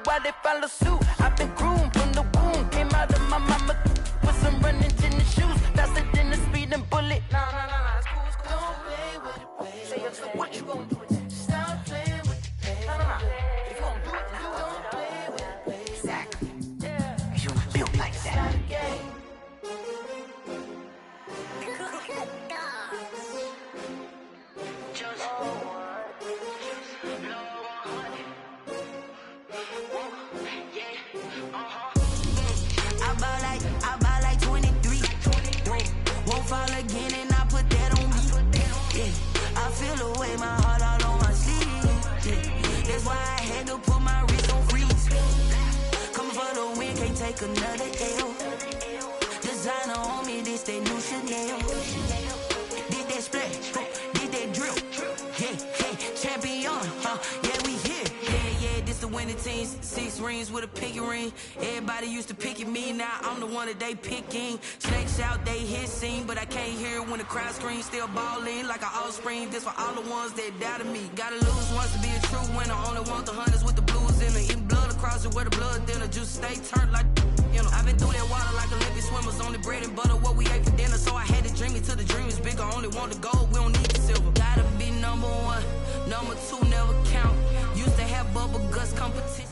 why they follow suit. I've been groomed from the womb, came out of my mama with some running tennis shoes, faster than a speeding bullet. Nah, it's cool, it's cool. Don't play with it, play. So what you gonna do with it? Stop playing with the play. Nah. If you gonna do it, then do it. Don't play with it, play. Exactly. Yeah. You was built like that. I buy like 23. Won't fall again and I put that on me. Yeah, I feel the way, my heart all on my sleeve. Yeah, that's why I had to put my wrist on freeze. Coming for the win, can't take another L. Designer on me, this that new Chanel. Did that splash, did that drill. Yeah, champion, yeah, we here. Yeah, this the winning team. 6 rings with a pinky ring. Everybody used to pick at me, now I'm the one that they picking. Snakes out, they hit scene, but I can't hear it when the crowd screams. Still balling like an offspring. This for all the ones that doubted me. Gotta lose once to be a true winner. Only want the hunters with the blues in it. Eating blood across it where the blood dinner. Juice stay turned like, you know. I've been through that water like Olympic swimmers. Only bread and butter, what we ate for dinner. So I had to dream it till the dream is bigger. Only want the gold, we don't need the silver. Gotta be number 1, number 2 never count. Used to have bubble guts competition.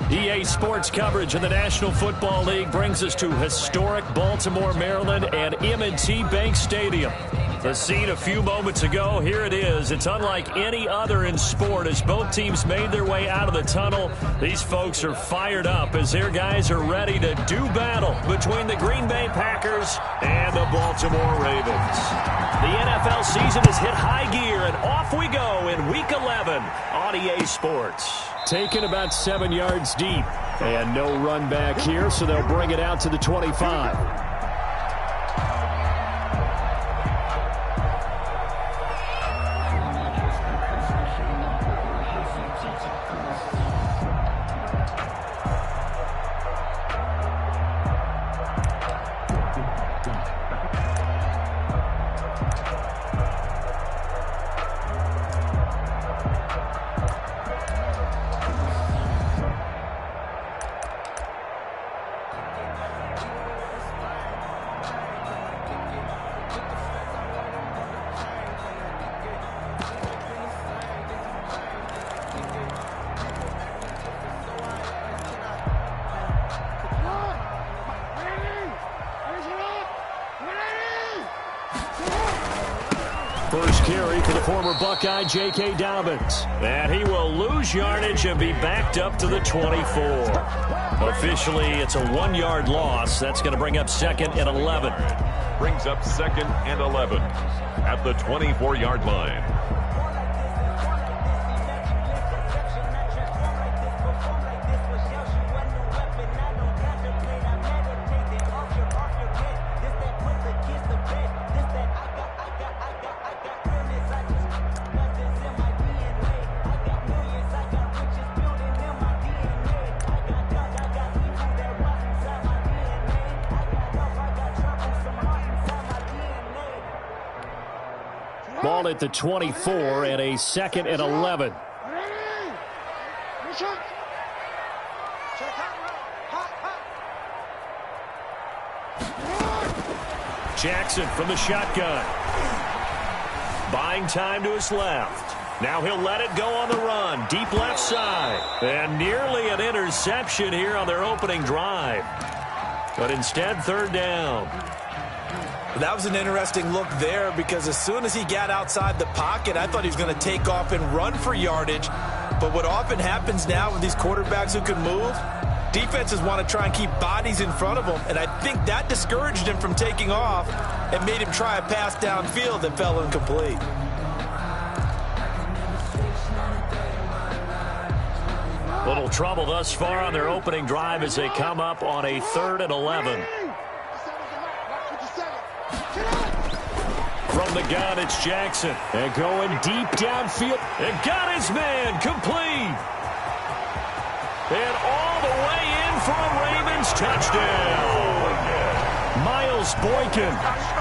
EA Sports coverage of the National Football League brings us to historic Baltimore, Maryland, and M&T Bank Stadium. The scene a few moments ago, here it is. It's unlike any other in sport as both teams made their way out of the tunnel. These folks are fired up as their guys are ready to do battle between the Green Bay Packers and the Baltimore Ravens. The NFL season has hit high gear, and off we go in Week 11 on EA Sports. Taken about 7 yards deep, and no run back here, so they'll bring it out to the 25. First carry for the former Buckeye, J.K. Dobbins. And he will lose yardage and be backed up to the 24. Officially, it's a 1-yard loss. That's going to bring up 2nd and 11. Brings up 2nd and 11 at the 24-yard line. Ball at the 24 and a 2nd and 11. Jackson from the shotgun. Buying time to his left. Now he'll let it go on the run. Deep left side. And nearly an interception here on their opening drive. But instead, 3rd down. That was an interesting look there because as soon as he got outside the pocket, I thought he was going to take off and run for yardage. But what often happens now with these quarterbacks who can move, defenses want to try and keep bodies in front of them. And I think that discouraged him from taking off and made him try a pass downfield that fell incomplete. Little trouble thus far on their opening drive as they come up on a 3rd and 11. From the gun, it's Jackson. And going deep downfield. And got his man complete. And all the way in for a Ravens touchdown. Miles Boykin,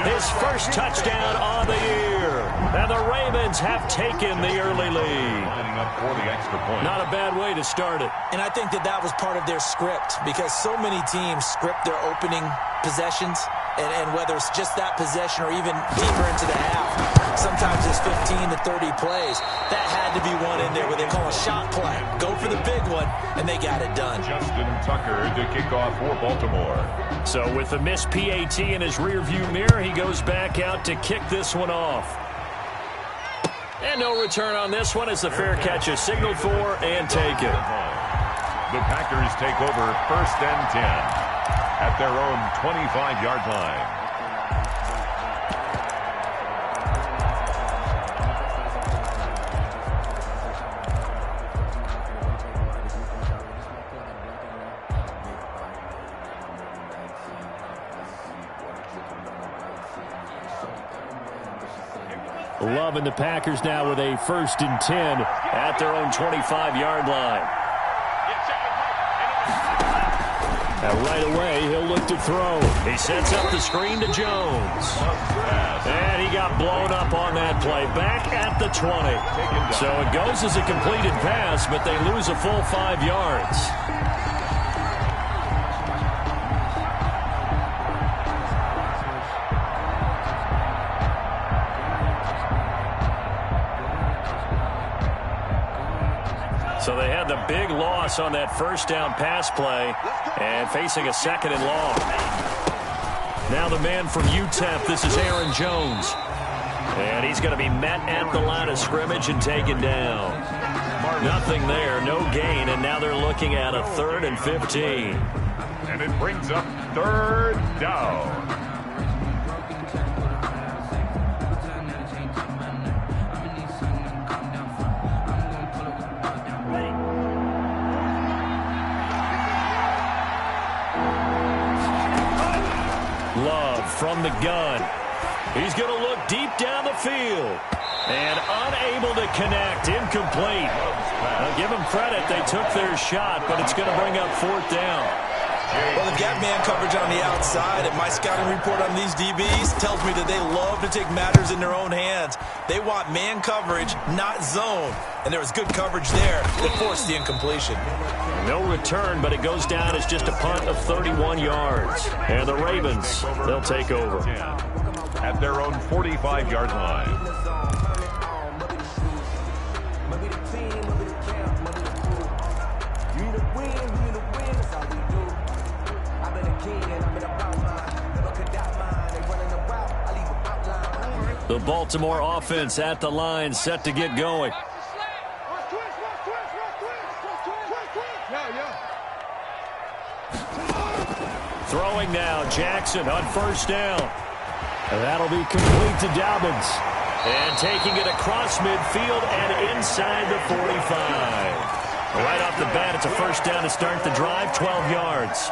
his first touchdown on the year. And the Ravens have taken the early lead. Lining up for the extra point. Not a bad way to start it. And I think that was part of their script, because so many teams script their opening possessions, and whether it's just that possession or even deeper into the half, sometimes it's 15 to 30 plays. That had to be one in there where they call a shot play. Go for the big one, and they got it done. Justin Tucker to kick off for Baltimore. So with the missed PAT in his rearview mirror, he goes back out to kick this one off. And no return on this one as the fair catch is signaled for and taken. The Packers take over 1st and 10 at their own 25-yard line. Loving the Packers now with a 1st and 10 at their own 25-yard line. And right away, he'll look to throw. He sets up the screen to Jones. And he got blown up on that play. Back at the 20. So it goes as a completed pass, but they lose a full 5 yards. So they had the big loss on that 1st down pass play and facing a 2nd and long. Now the man from UTEP, this is Aaron Jones. And he's going to be met at the line of scrimmage and taken down. Nothing there, no gain, and now they're looking at a 3rd and 15. And it brings up 3rd down. From the gun. He's going to look deep down the field. And unable to connect. Incomplete. Now, give them credit. They took their shot, but it's going to bring up 4th down. Well, they've got man coverage on the outside, and my scouting report on these DBs tells me that they love to take matters in their own hands. They want man coverage, not zone. And there was good coverage there that forced the incompletion. No return, but it goes down as just a punt of 31 yards. And the Ravens, they'll take over. At their own 45-yard line. The Baltimore offense at the line, set to get going. Throwing now, Jackson on 1st down. And that'll be complete to Dobbins. And taking it across midfield and inside the 45. Right off the bat, it's a 1st down to start the drive, 12 yards.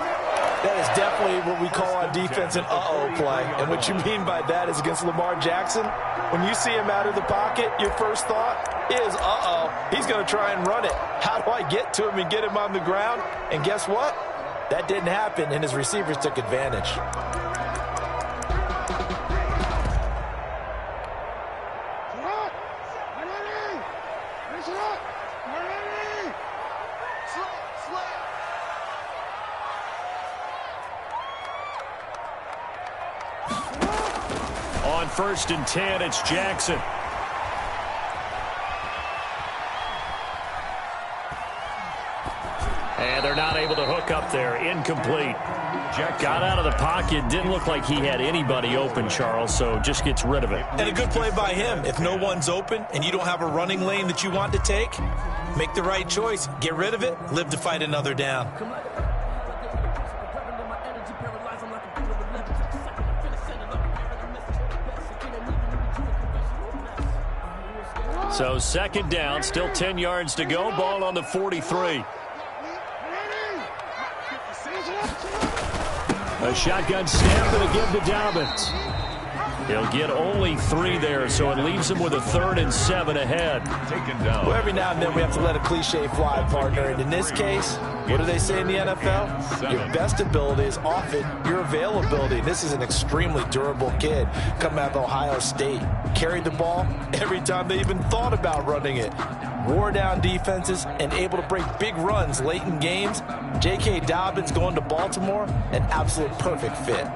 That is definitely what we call on defense an uh-oh play. And what you mean by that is against Lamar Jackson, when you see him out of the pocket, your first thought is, uh-oh, he's going to try and run it. How do I get to him and get him on the ground? And guess what? That didn't happen, and his receivers took advantage. On 1st and 10, it's Jackson. And they're not able to hook up there. Incomplete. Jack got out of the pocket. Didn't look like he had anybody open, Charles, so just gets rid of it. And a good play by him. If no one's open and you don't have a running lane that you want to take, make the right choice. Get rid of it. Live to fight another down. So 2nd down, still 10 yards to go. Ball on the 43. A shotgun snap and a give to Dobbins. He'll get only 3 there, so it leaves him with a 3rd and 7 ahead. Taken down. Well, every now and then we have to let a cliche fly, partner. And in this case, what do they say in the NFL? Your best ability is often your availability. This is an extremely durable kid coming out of Ohio State. Carried the ball every time they even thought about running it. Wore down defenses and able to break big runs late in games. J.K. Dobbins going to Baltimore, an absolute perfect fit.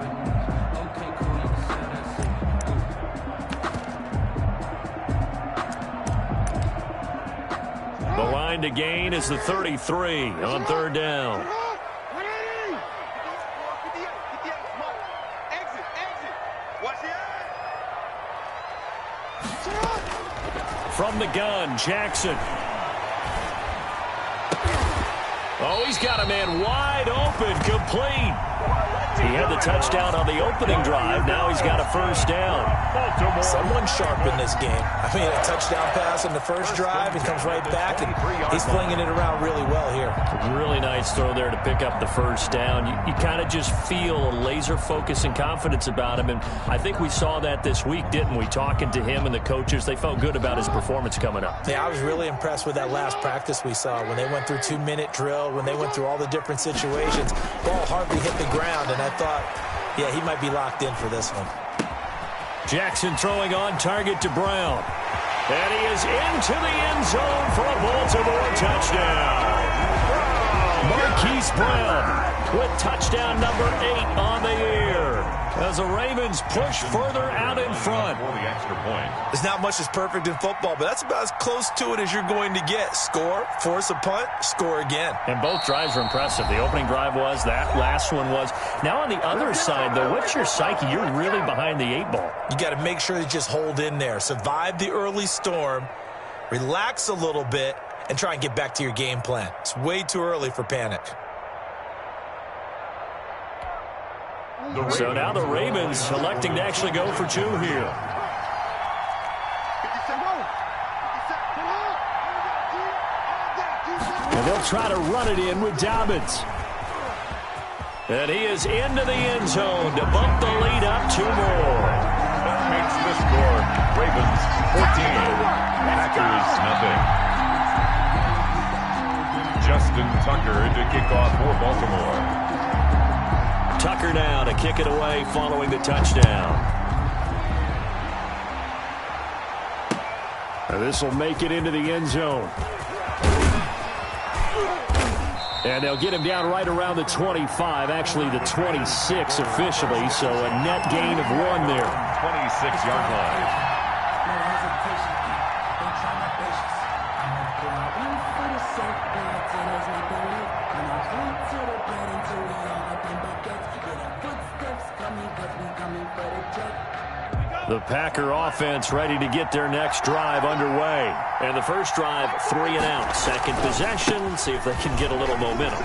The line to gain is the 33 on 3rd down. From the gun, Jackson. Oh, he's got a man wide open, complete. He had the touchdown on the opening drive. Now he's got a 1st down. Someone sharp in this game. I mean, a touchdown pass on the first drive. He comes right back, and he's flinging it around really well here. Really nice throw there to pick up the 1st down. You kind of just feel a laser focus and confidence about him, and I think we saw that this week, didn't we? Talking to him and the coaches, they felt good about his performance coming up. Yeah, I was really impressed with that last practice we saw when they went through 2-minute drill, when they went through all the different situations. Ball hardly hit the ground, and I thought, yeah, he might be locked in for this one. Jackson throwing on target to Brown. And he is into the end zone for a Baltimore touchdown. Marquise Brown with touchdown number 8 on the year, as the Ravens push further out in front. For the extra point. There's not much that's perfect in football, but that's about as close to it as you're going to get. Score, force a punt, score again. And both drives were impressive. The opening drive was, that last one was. Now on the other side, though, what's your psyche? You're really behind the 8 ball. You got to make sure you just hold in there. Survive the early storm, relax a little bit, and try and get back to your game plan. It's way too early for panic. So now the Ravens electing to actually go for 2 here. And they'll try to run it in with Dobbins. And he is into the end zone to bump the lead up 2 more. That makes the score Ravens 14, Packers nothing. Justin Tucker to kick off for Baltimore. Tucker now to kick it away following the touchdown. And this will make it into the end zone. And they'll get him down right around the 25, actually the 26 officially, so a net gain of 1 there. 26-yard line. The Packer offense ready to get their next drive underway. And the first drive, 3 and out. Second possession, see if they can get a little momentum.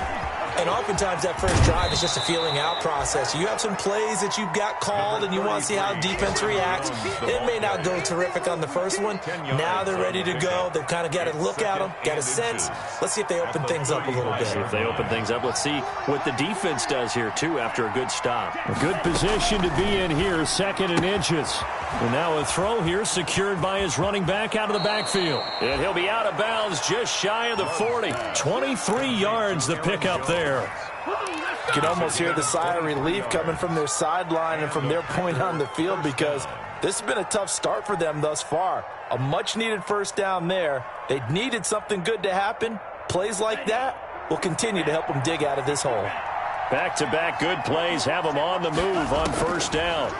And oftentimes that first drive is just a feeling out process. You have some plays that you've got called and you want to see how defense reacts. It may not go terrific on the first one. Now they're ready to go. They've kind of got to look at them, got a sense. Let's see if they open things up a little bit. See if they open things up. Let's see what the defense does here, too, after a good stop. A good position to be in here, 2nd and inches. And now a throw here secured by his running back out of the backfield. And he'll be out of bounds just shy of the 40. 23 yards the pickup there. You can almost hear the sigh of relief coming from their sideline and from their point on the field, because this has been a tough start for them thus far. A much-needed first down there. They needed something good to happen. Plays like that will continue to help them dig out of this hole. Back-to-back good plays have them on the move on first down.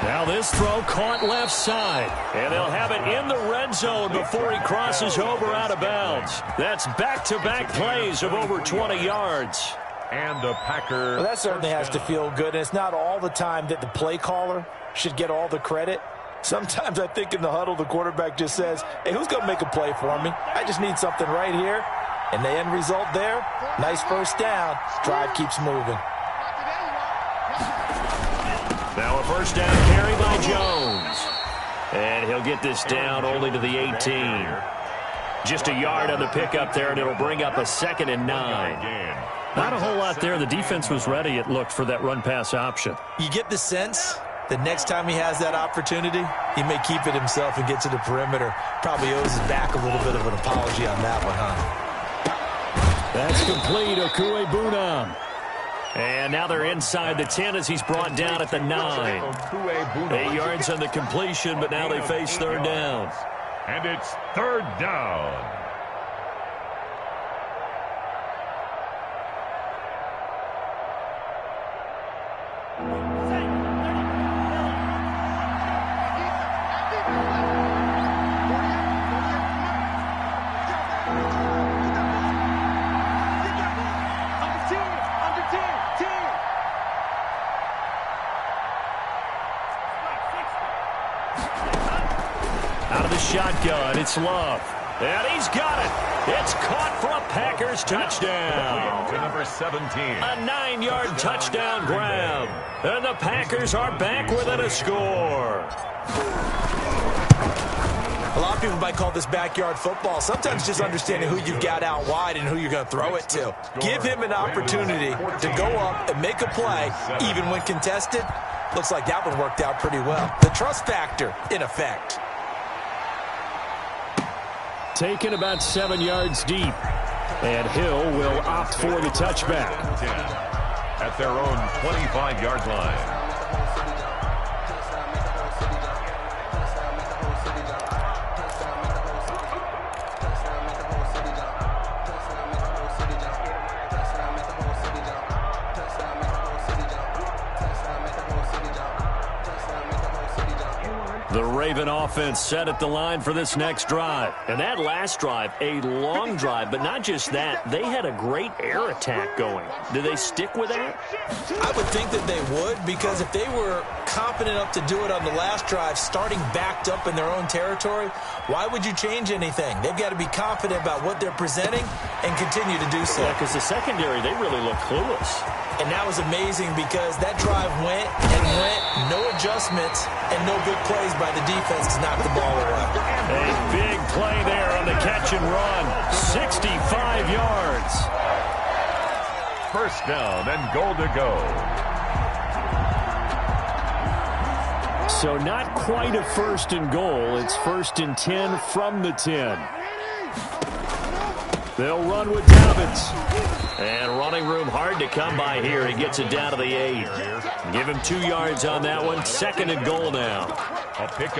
Now this throw caught left side. And they'll have it in the red zone before he crosses over out of bounds. That's back-to-back plays of over 20 yards. And the Packer. Well, that certainly has to feel good. And it's not all the time that the play caller should get all the credit. Sometimes I think in the huddle the quarterback just says, hey, who's going to make a play for me? I just need something right here. And the end result there, nice first down. Drive keeps moving. Now a first down carry by Jones. And he'll get this down only to the 18. Just a yard on the pickup there, and it'll bring up a 2nd and 9. Not a whole lot there. The defense was ready, it looked, for that run-pass option. You get the sense that next time he has that opportunity, he may keep it himself and get to the perimeter. Probably owes his back a little bit of an apology on that one, huh? That's complete. BCUYBMANE. And now they're inside the 10 as he's brought down at the 9. 8 yards on the completion, but now they face third down. And it's third down. Out of the shotgun, it's Love. And he's got it. It's caught for a Packers touchdown. To number 17. A 9-yard touchdown grab. And the Packers are back within a score. A lot of people might call this backyard football. Sometimes just understanding who you've got out wide and who you're going to throw it to. Give him an opportunity to go up and make a play, even when contested. Looks like that one worked out pretty well. The trust factor, in effect. Taken about 7 yards deep. And Hill will opt for the touchback. At their own 25-yard line. The Raven offense set at the line for this next drive. And that last drive, a long drive, but not just that. They had a great air attack going. Do they stick with that? I would think that they would, because if they were confident enough to do it on the last drive, starting backed up in their own territory, why would you change anything? They've got to be confident about what they're presenting and continue to do so. Yeah, because the secondary, they really look clueless. And that was amazing because that drive went and went, no adjustments, and no big plays by the defense to knock the ball away. A big play there on the catch and run. 65 yards. First down and goal to go. So not quite a first and goal. It's first and 10 from the 10. They'll run with Dobbins. And running room hard to come by here. He gets it down to the 8. Give him 2 yards on that one. Second and goal now.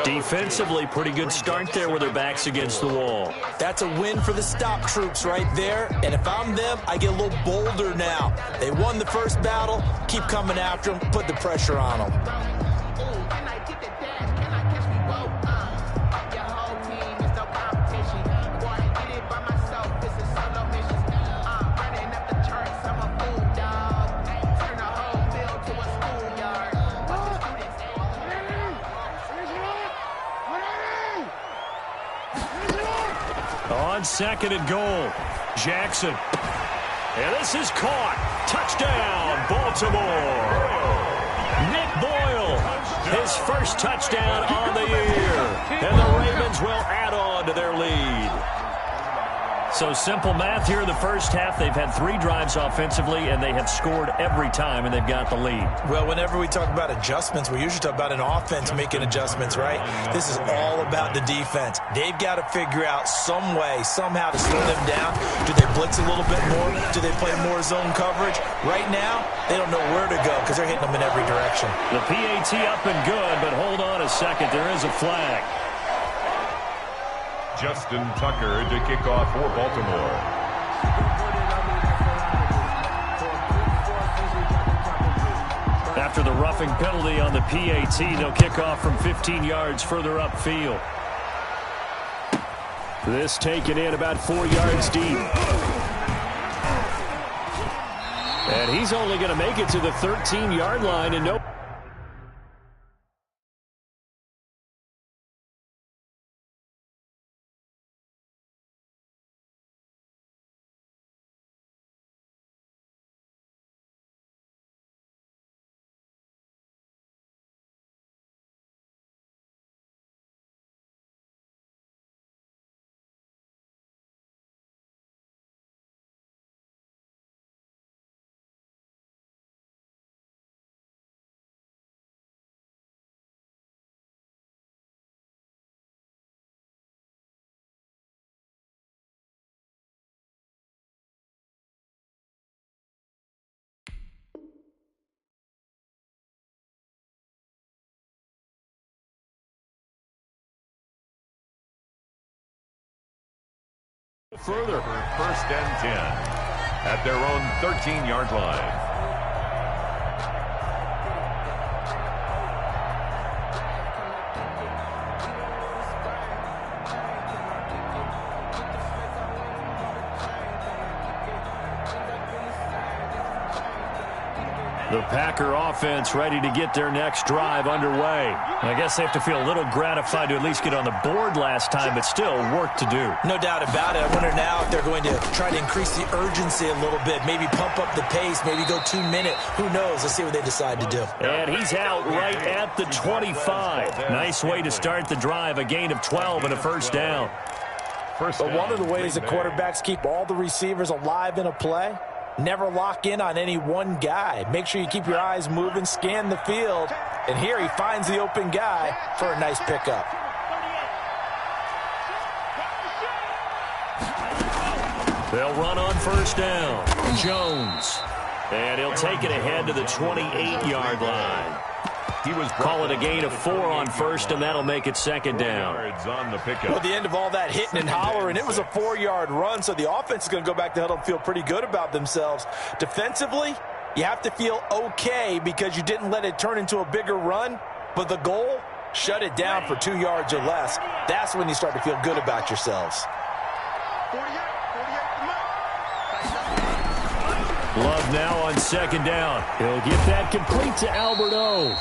Defensively, pretty good start there with their backs against the wall. That's a win for the stop troops right there. And if I'm them, I get a little bolder now. They won the first battle. Keep coming after them. Put the pressure on them. On second and goal, Jackson. And this is caught. Touchdown, Baltimore. Nick Boyle, his first touchdown on the year. And the Ravens will add on to their lead. So simple math here in the first half. They've had 3 drives offensively, and they have scored every time, and they've got the lead. Well, whenever we talk about adjustments, we usually talk about an offense making adjustments, right? This is all about the defense. They've got to figure out some way, somehow to slow them down. Do they blitz a little bit more? Do they play more zone coverage? Right now, they don't know where to go because they're hitting them in every direction. The PAT up and good, but hold on a second. There is a flag. Justin Tucker to kick off for Baltimore. After the roughing penalty on the PAT, they'll kick off from 15 yards further upfield. This taken in about 4 yards deep. And he's only going to make it to the 13-yard line and no Further. First and 10 at their own 13-yard line. The Packer offense ready to get their next drive underway. I guess they have to feel a little gratified to at least get on the board last time, but still work to do. No doubt about it. I wonder now if they're going to try to increase the urgency a little bit, maybe pump up the pace, maybe go 2 minutes. Who knows? Let's see what they decide to do. And he's out right at the 25. Nice way to start the drive, a gain of 12 and a first down. But one of the ways the quarterbacks keep all the receivers alive in a play, never lock in on any one guy. Make sure you keep your eyes moving, scan the field. And here he finds the open guy for a nice pickup. They'll run on first down. Jones. And he'll take it ahead to the 28-yard line. He was Call it a gain of 4 on first, and that'll make it second down. On the pickup. Well, at the end of all that hitting and hollering, it was a 4-yard run, so the offense is going to go back to huddle and feel pretty good about themselves. Defensively, you have to feel okay because you didn't let it turn into a bigger run, but the goal, shut it down for 2 yards or less. That's when you start to feel good about yourselves. Love now on second down. He'll get that complete to Alberto.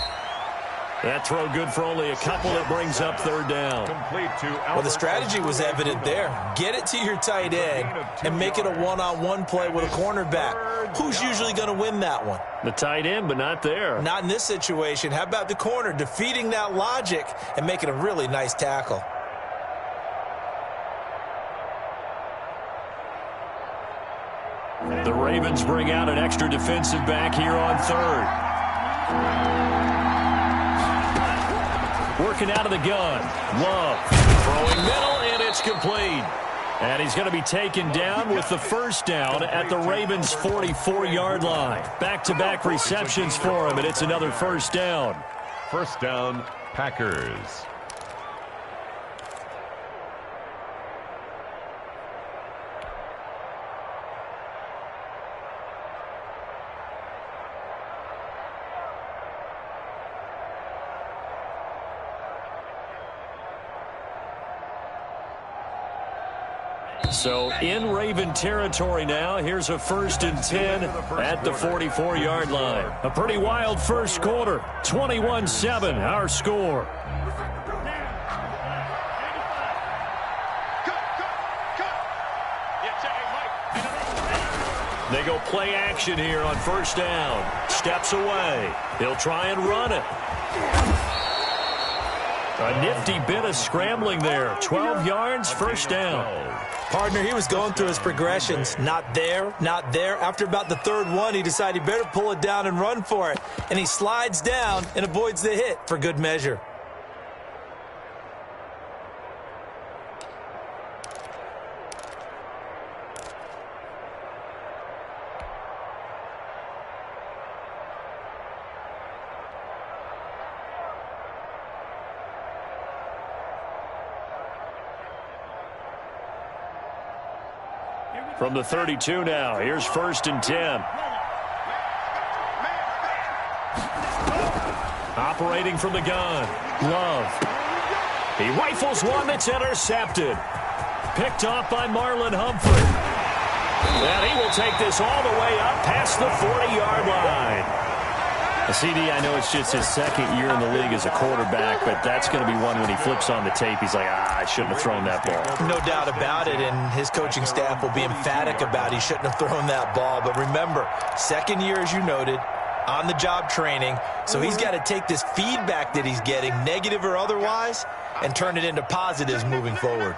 That throw good for only a couple. That brings up third down. Complete to Well, the strategy was evident there. Get it to your tight end and make it a one-on-one play with a cornerback. Who's usually going to win that one? The tight end, but not there. Not in this situation. How about the corner defeating that logic and making a really nice tackle? The Ravens bring out an extra defensive back here on third. Working out of the gun. Love. Throwing middle, and it's complete. And he's going to be taken down with the first down at the Ravens' 44-yard line. Back-to-back receptions for him, and it's another first down. First down, Packers. So in Raven territory now. Here's a 1st and 10 at the 44-yard line. A pretty wild first quarter. 21-7, our score. They go play action here on first down. Steps away. He'll try and run it. A nifty bit of scrambling there. 12 yards, first down. Partner, he was going through his progressions. Not there, not there. After about the third one, he decided he better pull it down and run for it. And he slides down and avoids the hit for good measure. From the 32 now, here's 1st and 10. Operating from the gun, Love. He rifles one that's intercepted. Picked off by Marlon Humphrey. And he will take this all the way up past the 40-yard line. CD, I know it's just his second year in the league as a quarterback, but that's going to be one when he flips on the tape. He's like, I shouldn't have thrown that ball. No doubt about it, and his coaching staff will be emphatic about he shouldn't have thrown that ball. But remember, second year, as you noted, on-the-job training, so he's got to take this feedback that he's getting, negative or otherwise, and turn it into positives moving forward.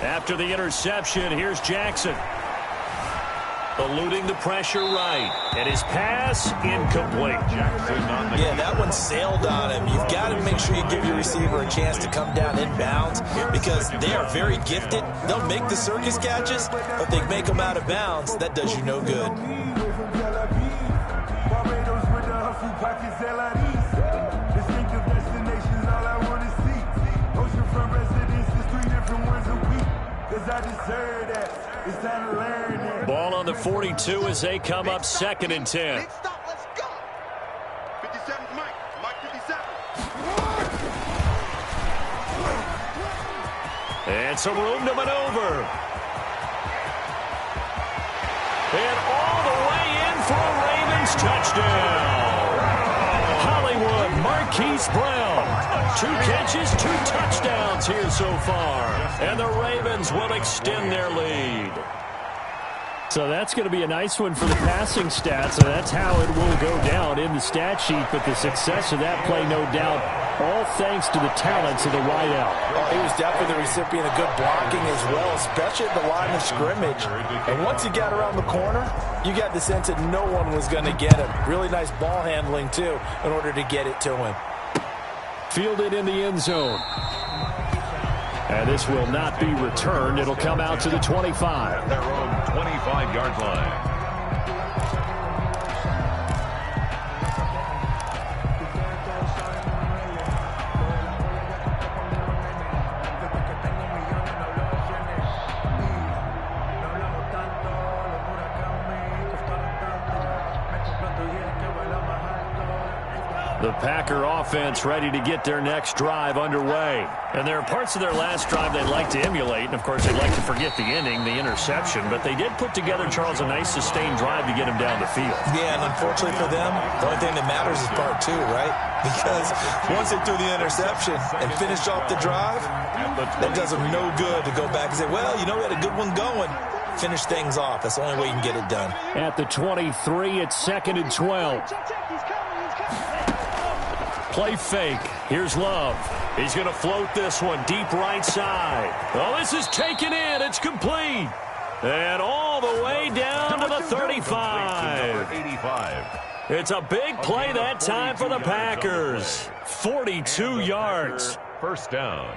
After the interception, here's Jackson. Eluding the pressure right. And his pass incomplete. Yeah, that one sailed on him. You've got to make sure you give your receiver a chance to come down inbounds because they are very gifted. They'll make the circus catches, but if they make them out of bounds, that does you no good. Ball on the 42 as they come up 2nd and 10. Stop, let's go. 57, Mike 57. And some room to maneuver. And all the way in for a Ravens touchdown. Hollywood Marquise Brown. 2 catches, 2 touchdowns here so far. And the Ravens will extend their lead. So that's going to be a nice one for the passing stats. So that's how it will go down in the stat sheet. But the success of that play, no doubt, all thanks to the talents of the wideout. He was definitely the recipient of good blocking as well, especially at the line of scrimmage. And once he got around the corner, you got the sense that no one was going to get him. Really nice ball handling, too, in order to get it to him. Fielded in the end zone. And this will not be returned. It'll come out to the 25. Their own 25-yard line. The Packer offense ready to get their next drive underway. And there are parts of their last drive they'd like to emulate. And, of course, they'd like to forget the ending, the interception. But they did put together, Charles, a nice sustained drive to get him down the field. Yeah, and unfortunately for them, the only thing that matters is part 2, right? Because once they threw the interception and finished off the drive, that does them no good to go back and say, well, you know, we had a good one going. Finish things off. That's the only way you can get it done. At the 23, it's 2nd and 12. Play fake. Here's Love. He's going to float this one deep right side. Oh, this is taken in. It's complete. And all the way down to the 35. 85. It's a big play that time for the Packers. 42 yards. First down.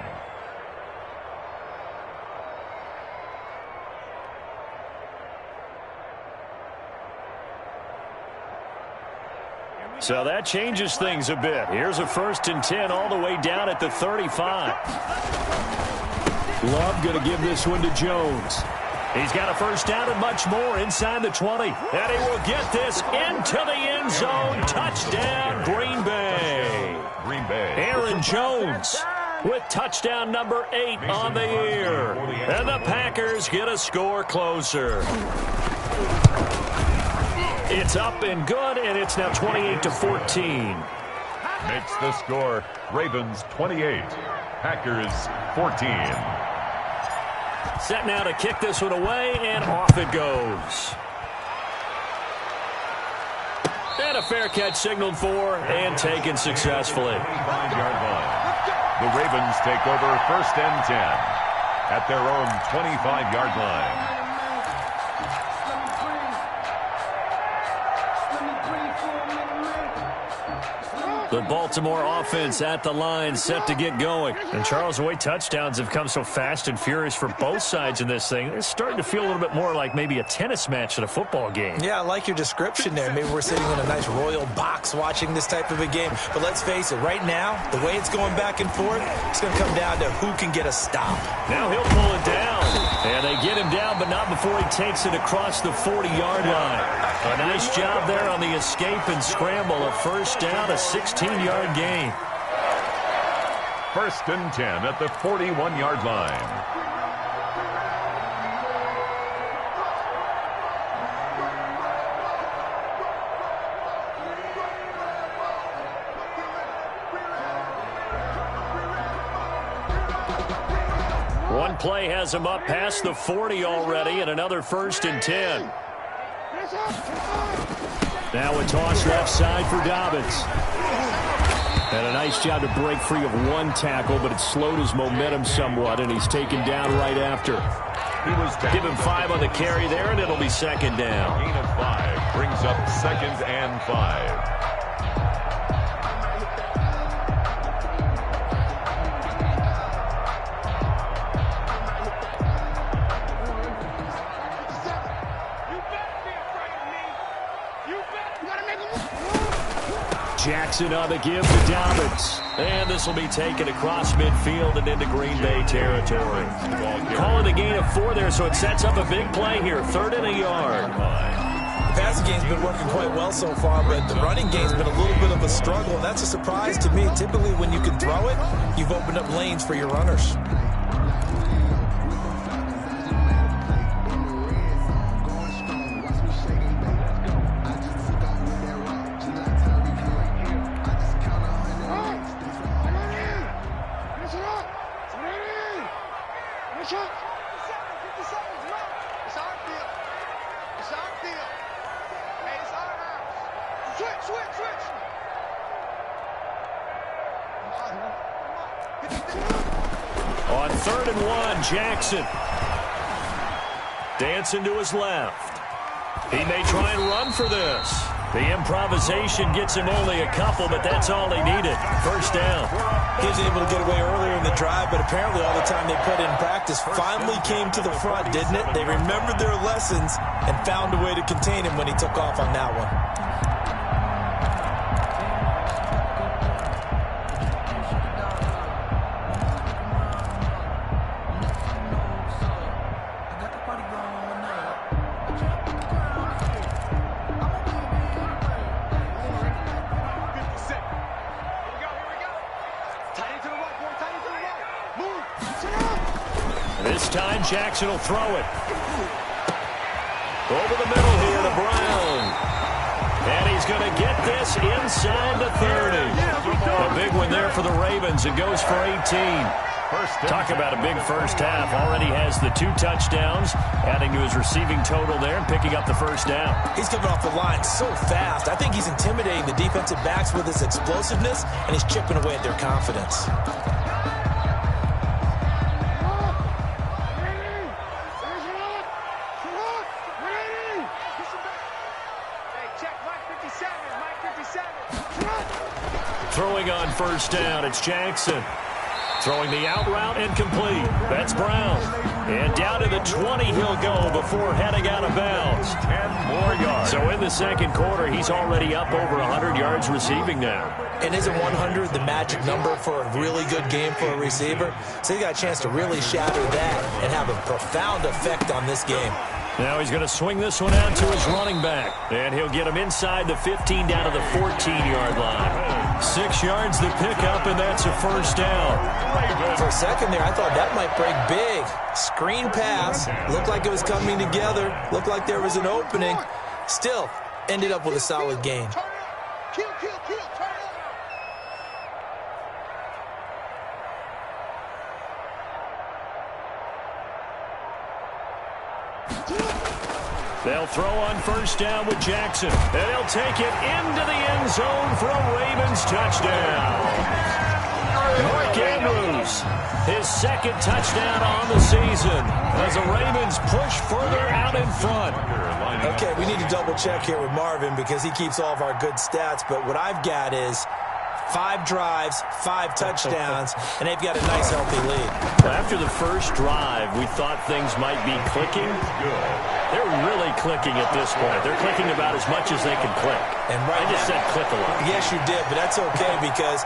So that changes things a bit. Here's a 1st and 10 all the way down at the 35. Love going to give this one to Jones. He's got a first down and much more inside the 20. And he will get this into the end zone. Touchdown, Green Bay. Green Bay. Aaron Jones with touchdown number 8 on the year. And the Packers get a score closer. It's up and good, and it's now 28-14. Makes the score Ravens 28, Packers 14. Set now to kick this one away, and off it goes. And a fair catch signaled for and taken successfully. 25-yard line. The Ravens take over 1st and 10 at their own 25-yard line. The Baltimore offense at the line, set to get going. And, Charles, the way touchdowns have come so fast and furious for both sides in this thing, it's starting to feel a little bit more like maybe a tennis match at a football game. Yeah, I like your description there. Maybe we're sitting in a nice royal box watching this type of a game. But let's face it, right now, the way it's going back and forth, it's going to come down to who can get a stop. Now he'll pull it down. And they get him down, but not before he takes it across the 40-yard line. A nice job there on the escape and scramble. A first down, a 16-yard gain. 1st and 10 at the 41-yard line. One play has him up past the 40 already, and another 1st and 10. Now a toss left side for Dobbins. And a nice job to break free of one tackle, but it slowed his momentum somewhat, and he's taken down right after. Give him 5 on the carry there, and it'll be 2nd down. Gain of 5 brings up 2nd and 5. Jackson on the give to Dobbins. And this will be taken across midfield and into Green Bay territory. Calling a gain of 4 there, so it sets up a big play here. 3rd and a yard. The passing game's been working quite well so far, but the running game's been a little bit of a struggle. That's a surprise to me. Typically, when you can throw it, you've opened up lanes for your runners. On 3rd and 1, Jackson. Dancing to his left. He may try and run for this. The improvisation gets him only a couple, but that's all he needed. 1st down. He was able to get away earlier in the drive, but apparently all the time they put in practice finally came to the front, didn't it? They remembered their lessons and found a way to contain him when he took off on that one. This time, Jackson will throw it. Over the middle here to Brown. And he's going to get this inside the 30. A big one there for the Ravens. It goes for 18. Talk about a big first half. Already has the 2 touchdowns, adding to his receiving total there and picking up the 1st down. He's coming off the line so fast. I think he's intimidating the defensive backs with his explosiveness, and he's chipping away at their confidence. Throwing on 1st down, it's Jackson. Throwing the out route incomplete. That's Brown. And down to the 20 he'll go before heading out of bounds. 10 more yards. So in the 2nd quarter, he's already up over 100 yards receiving now. And isn't 100 the magic number for a really good game for a receiver? So he got a chance to really shatter that and have a profound effect on this game. Now he's going to swing this one out to his running back. And he'll get him inside the 15 down to the 14-yard line. 6 yards to pick up, and that's a 1st down. For a second there, I thought that might break big. Screen pass. Looked like it was coming together. Looked like there was an opening. Still, ended up with a solid gain. They'll throw on 1st down with Jackson. And he'll take it into the end zone for a Ravens touchdown. Mark Andrews, his 2nd touchdown on the season as the Ravens push further out in front. Okay, we need to double check here with Marvin because he keeps all of our good stats. But what I've got is 5 drives, 5 touchdowns, and they've got a nice, healthy lead. Well, after the first drive, we thought things might be clicking. They're really clicking at this point. They're clicking about as much as they can click. And right I just said click a lot. Yes, you did, but that's okay because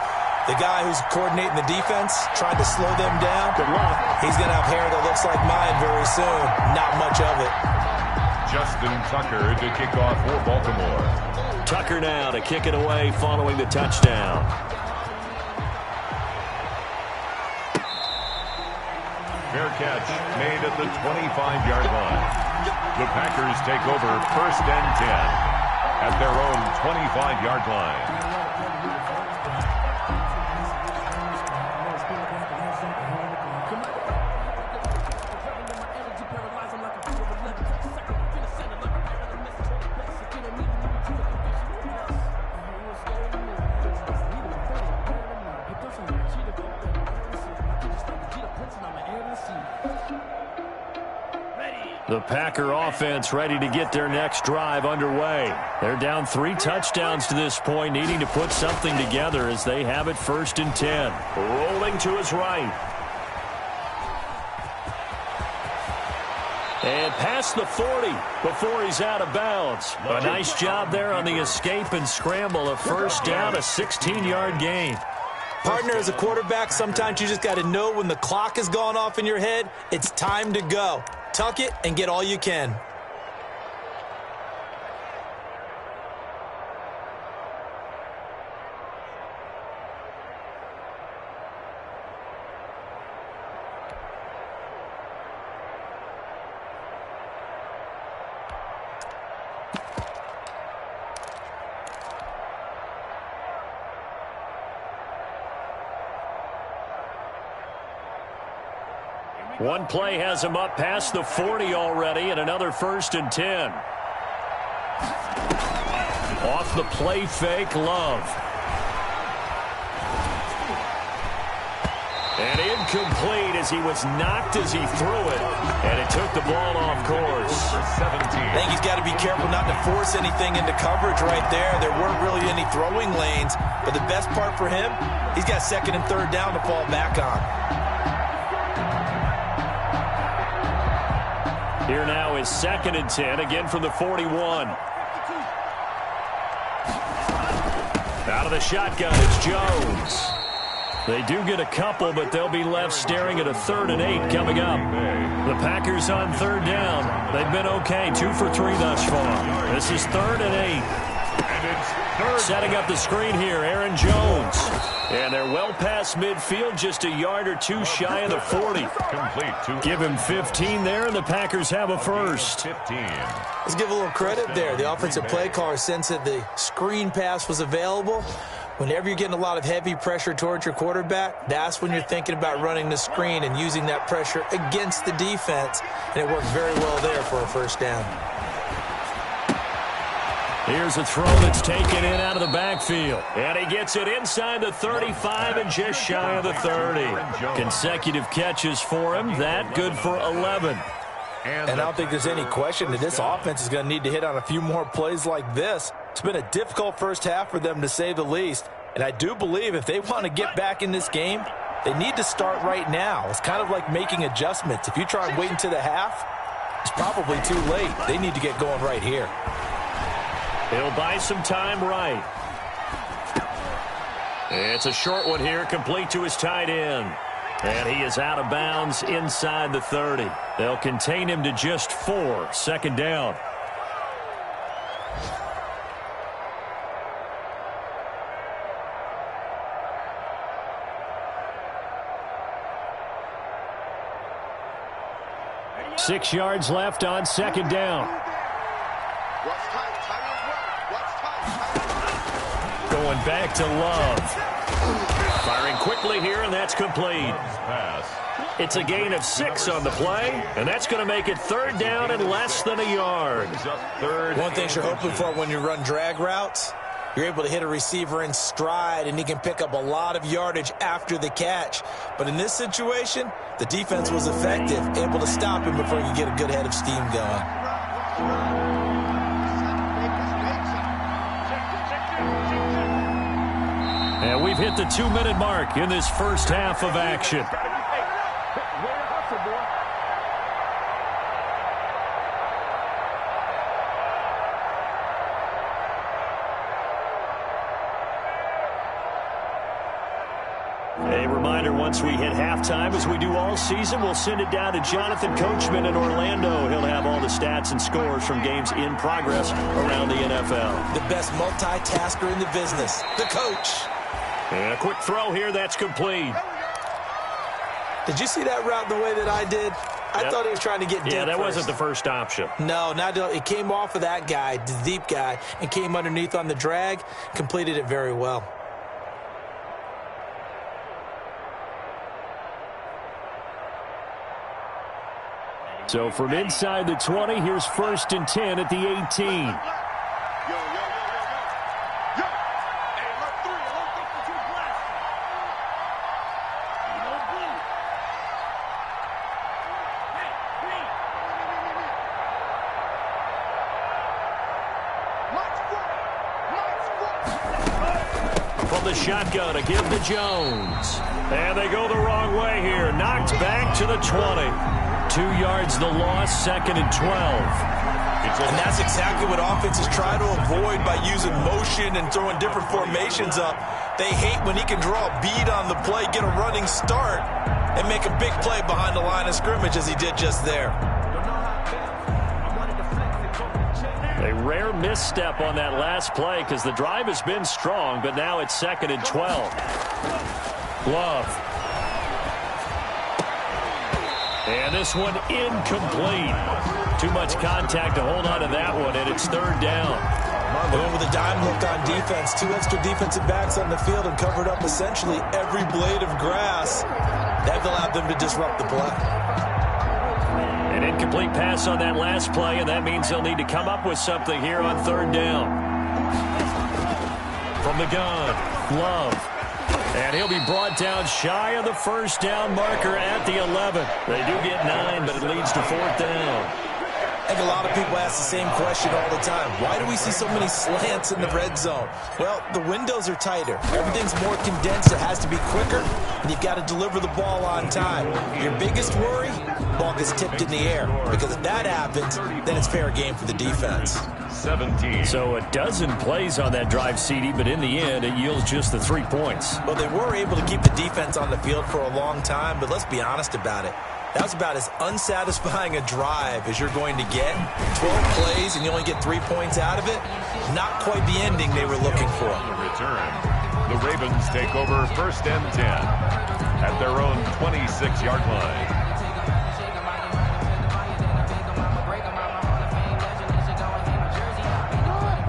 the guy who's coordinating the defense, trying to slow them down, good luck. He's going to have hair that looks like mine very soon. Not much of it. Justin Tucker to kick off for Baltimore. Tucker now to kick it away following the touchdown. Fair catch made at the 25-yard line. The Packers take over 1st and 10 at their own 25-yard line. The Packer offense ready to get their next drive underway. They're down 3 touchdowns to this point, needing to put something together as they have it 1st and 10. Rolling to his right. And past the 40 before he's out of bounds. A nice job there on the escape and scramble. A 1st down, a 16-yard gain. Partner, as a quarterback, sometimes you just got to know when the clock has gone off in your head, it's time to go. Tuck it and get all you can. One play has him up past the 40 already, and another 1st and 10. Off the play fake, Love. And incomplete as he was knocked as he threw it, and it took the ball off course. I think he's got to be careful not to force anything into coverage right there. There weren't really any throwing lanes, but the best part for him, he's got 2nd and 3rd down to fall back on. Here now is 2nd and 10, again from the 41. Out of the shotgun, it's Jones. They do get a couple, but they'll be left staring at a 3rd and 8 coming up. The Packers on 3rd down. They've been okay, 2 for 3 thus far. This is 3rd and 8. Setting up the screen here, Aaron Jones. And they're well past midfield, just a yard or 2 shy of the 40. Complete. Give him 15 there, and the Packers have a first. 15. Let's give a little credit there. The offensive play caller sensed that the screen pass was available. Whenever you're getting a lot of heavy pressure towards your quarterback, that's when you're thinking about running the screen and using that pressure against the defense. And it worked very well there for a 1st down. Here's a throw that's taken in out of the backfield. And he gets it inside the 35 and just shy of the 30. Consecutive catches for him. That good for 11. And I don't think there's any question that this offense is going to need to hit on a few more plays like this. It's been a difficult 1st half for them, to say the least. And I do believe if they want to get back in this game, they need to start right now. It's kind of like making adjustments. If you try and wait until the half, it's probably too late. They need to get going right here. He'll buy some time right. It's a short one here, complete to his tight end. And he is out of bounds inside the 30. They'll contain him to just 4, 2nd down. Six yards left on 2nd down. Going back to Love. Firing quickly here, and that's complete. It's a gain of 6 on the play, and that's going to make it 3rd down and less than a yard. One thing you're hoping for when you run drag routes, you're able to hit a receiver in stride, and he can pick up a lot of yardage after the catch. But in this situation, the defense was effective, able to stop him before he could get a good head of steam going. And we've hit the 2-minute mark in this 1st half of action. A reminder, once we hit halftime, as we do all season, we'll send it down to Jonathan Coachman in Orlando. He'll have all the stats and scores from games in progress around the NFL. The best multitasker in the business, the coach. And a quick throw here, that's complete. Did you see that route the way that I did? I thought he was trying to get deep. Yeah, that first. wasn't the first option. No, it came off of that guy, the deep guy, and came underneath on the drag, completed it very well. So from inside the 20, here's 1st and 10 at the 18. From the shotgun to give to Jones. And they go the wrong way here. Knocked back to the 20. 2 yards the loss, 2nd and 12. And that's exactly what offenses try to avoid by using motion and throwing different formations up. They hate when he can draw a bead on the play, get a running start, and make a big play behind the line of scrimmage as he did just there. A rare misstep on that last play because the drive has been strong, but now it's 2nd and 12. Love. And this one incomplete. Too much contact to hold on to that one, and it's 3rd down. They went with a dime hook on defense. 2 extra defensive backs on the field and covered up essentially every blade of grass. That allowed them to disrupt the play. An incomplete pass on that last play, and that means they'll need to come up with something here on 3rd down. From the gun, Love. And he'll be brought down shy of the 1st down marker at the 11. They do get 9, but it leads to 4th down. I think a lot of people ask the same question all the time. Why do we see so many slants in the red zone? Well, the windows are tighter. Everything's more condensed. It has to be quicker, and you've got to deliver the ball on time. Your biggest worry? Ball gets tipped in the air. Because if that happens, then it's fair game for the defense. 17. So a dozen plays on that drive, CD, but in the end, it yields just the 3 points. Well, they were able to keep the defense on the field for a long time, but let's be honest about it. That was about as unsatisfying a drive as you're going to get. 12 plays and you only get 3 points out of it. Not quite the ending they were looking for. Return. The Ravens take over 1st and 10 at their own 26-yard line.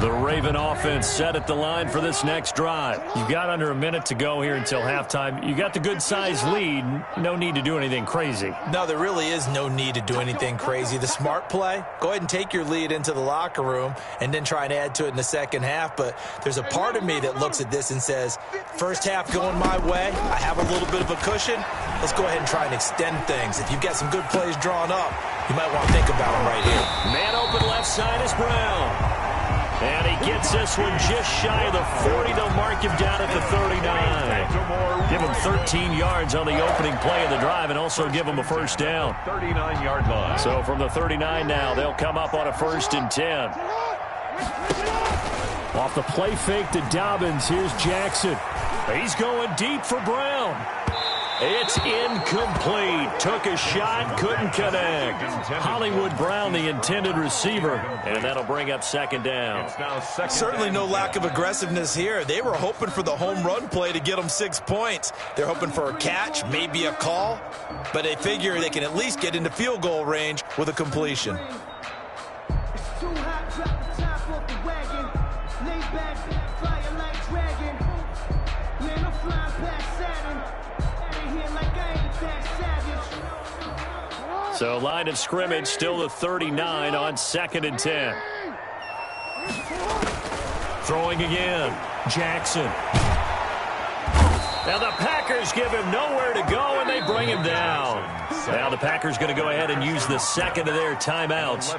The Raven offense set at the line for this next drive. You've got under a minute to go here until halftime. You got the good-sized lead. No need to do anything crazy. No, there really is no need to do anything crazy. The smart play, go ahead and take your lead into the locker room and then try and add to it in the 2nd half. But there's a part of me that looks at this and says, 1st half going my way. I have a little bit of a cushion. Let's go ahead and try and extend things. If you've got some good plays drawn up, you might want to think about them right here. Man open left side is Brown. And he gets this one just shy of the 40. They'll mark him down at the 39. Give him 13 yards on the opening play of the drive and also give him a 1st down. 39-yard line. So from the 39 now, they'll come up on a 1st and 10. Off the play fake to Dobbins, here's Jackson. He's going deep for Brown. It's incomplete. Took a shot, couldn't connect. Hollywood Brown, the intended receiver, and that'll bring up 2nd down. Certainly no lack of aggressiveness here. They were hoping for the home run play to get them 6 points. They're hoping for a catch, maybe a call, but they figure they can at least get into field goal range with a completion. So line of scrimmage still the 39 on 2nd and 10. Throwing again. Jackson. Now the Packers give him nowhere to go, and they bring him down. Now the Packers going to go ahead and use the 2nd of their timeouts,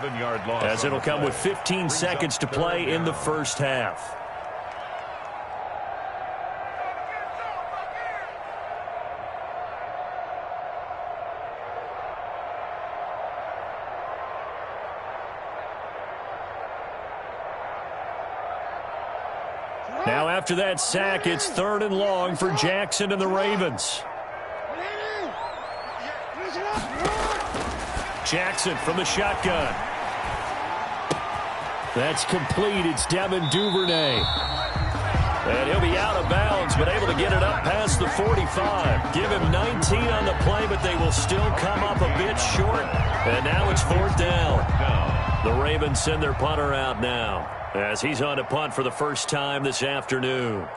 as it'll come with 15 seconds to play in the 1st half. Now after that sack, it's 3rd and long for Jackson and the Ravens. Jackson from the shotgun. That's complete. It's Devin Duvernay. And he'll be out of bounds, but able to get it up past the 45. Give him 19 on the play, but they will still come up a bit short. And now it's 4th down. The Ravens send their punter out now, as he's on to punt for the 1st time this afternoon.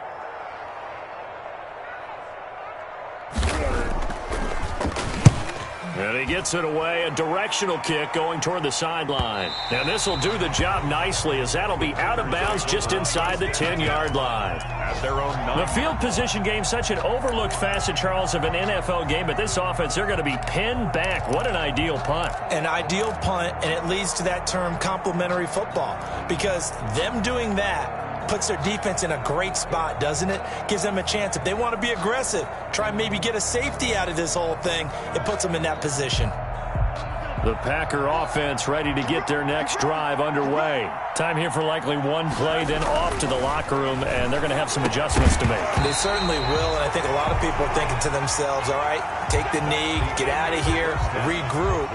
And he gets it away, a directional kick going toward the sideline. And this will do the job nicely, as that'll be out of bounds just inside the 10-yard line. At their own 9. The field position game, such an overlooked facet, Charles, of an NFL game, but this offense, they're going to be pinned back. What an ideal punt. An ideal punt, and it leads to that term complementary football, because them doing that puts their defense in a great spot, doesn't it? Gives them a chance. If they want to be aggressive, try and maybe get a safety out of this whole thing, it puts them in that position. The Packer offense ready to get their next drive underway. Time here for likely one play, then off to the locker room, and they're going to have some adjustments to make. They certainly will, and I think a lot of people are thinking to themselves, all right, take the knee, get out of here, regroup.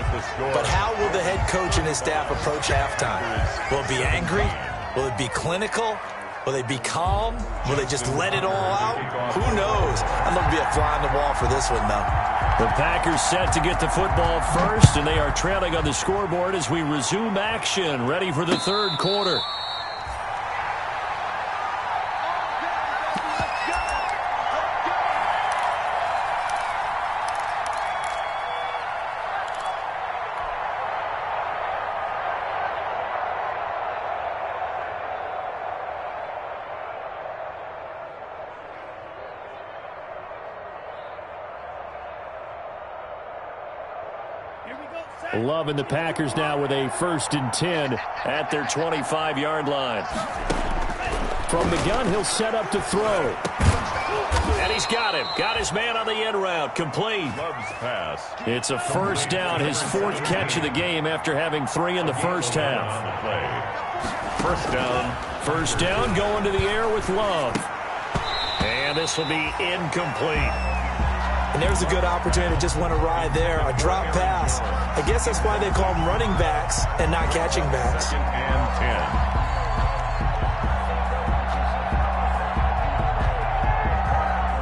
But how will the head coach and his staff approach halftime? Will it be angry? Will it be clinical? Will they be calm? Will they just let it all out? Who knows? I'm going to be a fly on the wall for this one, though. The Packers set to get the football first, and they are trailing on the scoreboard as we resume action, ready for the third quarter. Loving the Packers now with a 1st and 10 at their 25-yard line. From the gun, he'll set up to throw. And he's got him. Got his man on the end route. Complete. It's a first down, his 4th catch of the game after having 3 in the first half. First down going to the air with Love. And this will be incomplete. And there's a good opportunity to just want to ride there. A drop pass. I guess that's why they call them running backs and not catching backs. 2nd and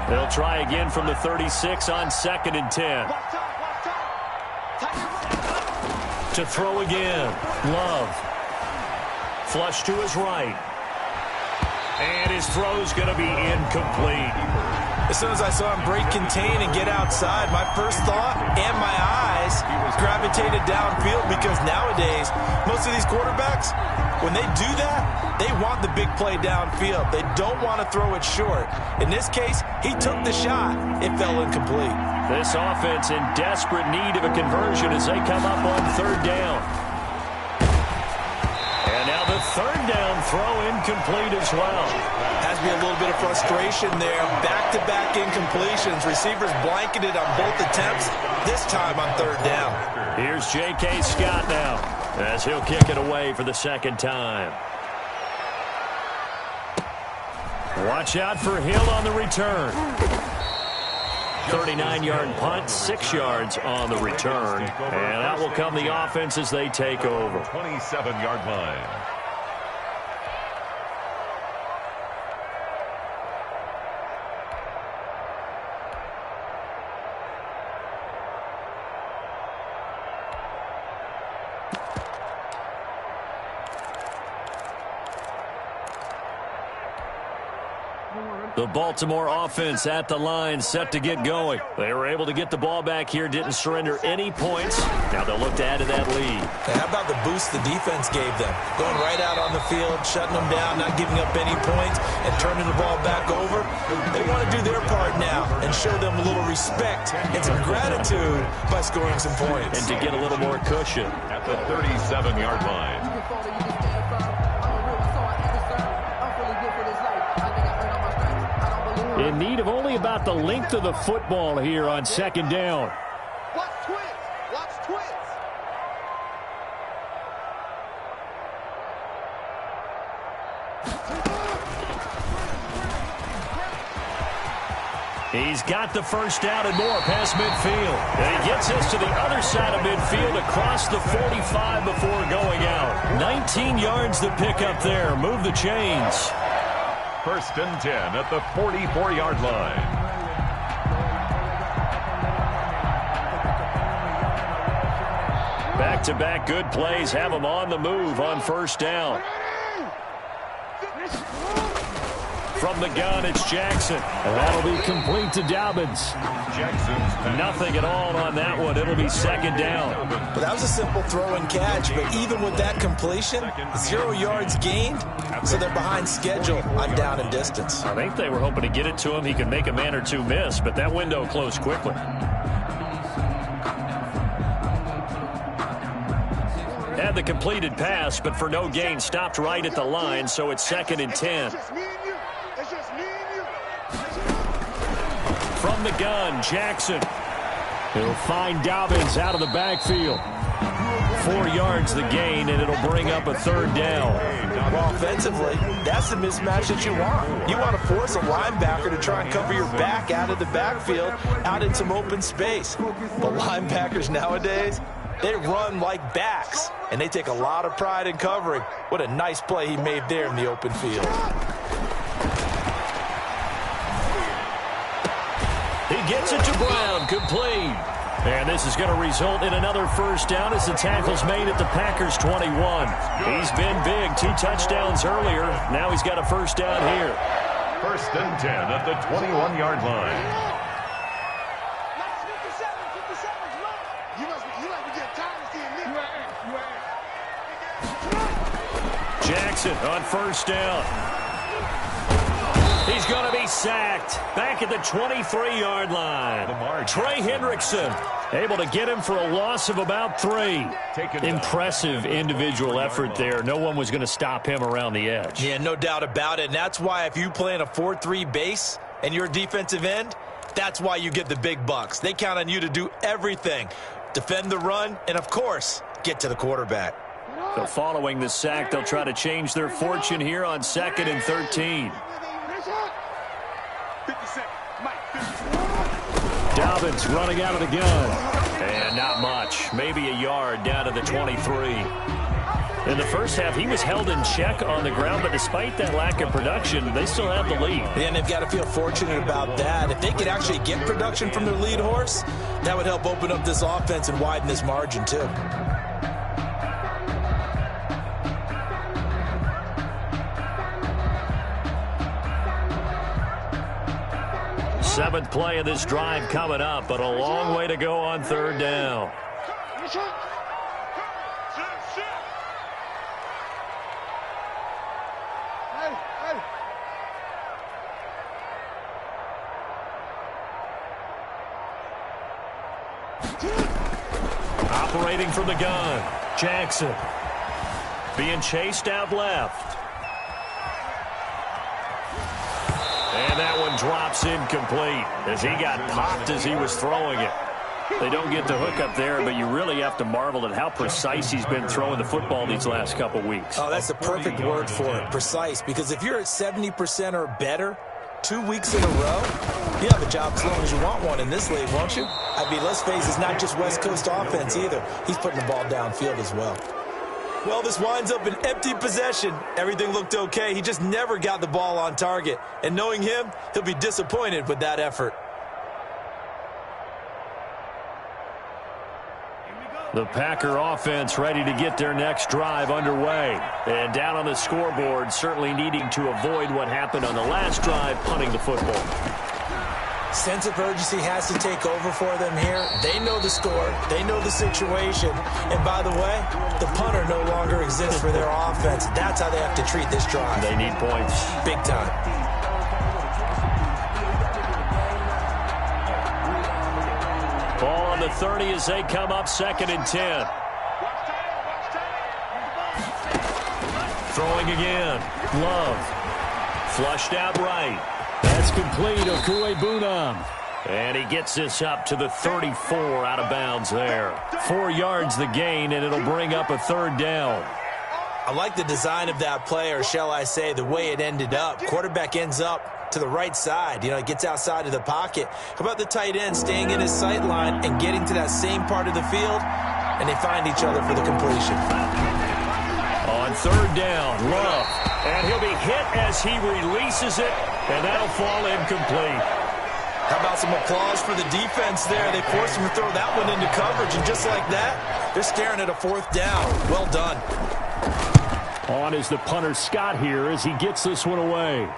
10. They'll try again from the 36 on 2nd and 10. To throw again. Love. Flush to his right. And his throw's going to be incomplete. As soon as I saw him break contain and get outside, my first thought and my eyes gravitated downfield, because nowadays, most of these quarterbacks, when they do that, they want the big play downfield. They don't want to throw it short. In this case, he took the shot. It fell incomplete. This offense in desperate need of a conversion as they come up on 3rd down. And now the 3rd down throw incomplete as well. Has to be a little bit of frustration there. Back-to-back incompletions. Receivers blanketed on both attempts, this time on 3rd down. Here's J.K. Scott now as he'll kick it away for the 2nd time. Watch out for Hill on the return. 39-yard punt, 6 yards on the return. And out will come the offense as they take over. 27-yard line. The Baltimore offense at the line, set to get going. They were able to get the ball back here, didn't surrender any points. Now they'll look to add to that lead. How about the boost the defense gave them? Going right out on the field, shutting them down, not giving up any points, and turning the ball back over. They want to do their part now and show them a little respect and some gratitude by scoring some points. And to get a little more cushion. At the 37-yard line. In need of only about the length of the football here on 2nd down. Watch twins. Watch twins. He's got the first down and more past midfield. And he gets us to the other side of midfield across the 45 before going out. 19 yards to pick up there. Move the chains. 1st and 10 at the 44-yard line. Back-to-back good plays have them on the move on 1st down. From the gun, it's Jackson. And that'll be complete to Dobbins. Nothing at all on that one. It'll be 2nd down. But that was a simple throw and catch, but even with that completion, 0 yards gained, so they're behind schedule on down and distance. I think they were hoping to get it to him. He could make a man or two miss, but that window closed quickly. Had the completed pass, but for no gain, stopped right at the line, so it's 2nd and 10. From the gun, Jackson. He'll find Dobbins out of the backfield. 4 yards the gain, and it'll bring up a 3rd down. Well, offensively, that's the mismatch that you want. You want to force a linebacker to try and cover your back out of the backfield, out in some open space. But linebackers nowadays, they run like backs, and they take a lot of pride in covering. What a nice play he made there in the open field. He gets it to Brown, complete. And this is going to result in another 1st down as the tackle's made at the Packers' 21. He's been big, 2 touchdowns earlier. Now he's got a 1st down here. 1st and 10 at the 21-yard line. Jackson on 1st down. He's going to be sacked back at the 23-yard line. Trey Hendrickson able to get him for a loss of about 3. Impressive individual effort there. No one was going to stop him around the edge. Yeah, no doubt about it. And that's why if you play in a 4-3 base and you're a defensive end, that's why you get the big bucks. They count on you to do everything. Defend the run and, of course, get to the quarterback. So following the sack, they'll try to change their fortune here on 2nd and 13. Dobbins running out of the gun. And not much. Maybe a yard down to the 23. In the first half, he was held in check on the ground, but despite that lack of production, they still have the lead. Yeah, and they've got to feel fortunate about that. If they could actually get production from their lead horse, that would help open up this offense and widen this margin, too. 7th play of this drive coming up, but a long way to go on 3rd down. Operating from the gun, Jackson. Being chased out left. And that one drops incomplete as he got popped as he was throwing it. They don't get the hook up there, but you really have to marvel at how precise he's been throwing the football these last couple weeks. Oh, that's the perfect word for it, precise. Because if you're at 70% or better 2 weeks in a row, you have a job as long as you want one in this league, won't you? I mean, let's face it, it's not just West Coast offense either. He's putting the ball downfield as well. Well, this winds up an empty possession. Everything looked okay. He just never got the ball on target. And knowing him, he'll be disappointed with that effort. The Packer offense ready to get their next drive underway. And down on the scoreboard, certainly needing to avoid what happened on the last drive, punting the football. Sense of urgency has to take over for them here. They know the score. They know the situation. And by the way, the punter no longer exists for their offense. That's how they have to treat this drive. They need points. Big time. Ball on the 30 as they come up 2nd and 10. Throwing again. Love. Flushed out right. That's complete. BCUYBMANE. And he gets this up to the 34 out of bounds there. 4 yards the gain, and it'll bring up a 3rd down. I like the design of that play, or shall I say the way it ended up. Quarterback ends up to the right side. You know, he gets outside of the pocket. How about the tight end staying in his sight line and getting to that same part of the field, and they find each other for the completion. On 3rd down, Love. And he'll be hit as he releases it, and that'll fall incomplete. How about some applause for the defense there? They forced him to throw that one into coverage, and just like that, they're staring at a 4th down. Well done. On is the punter Scott here as he gets this one away.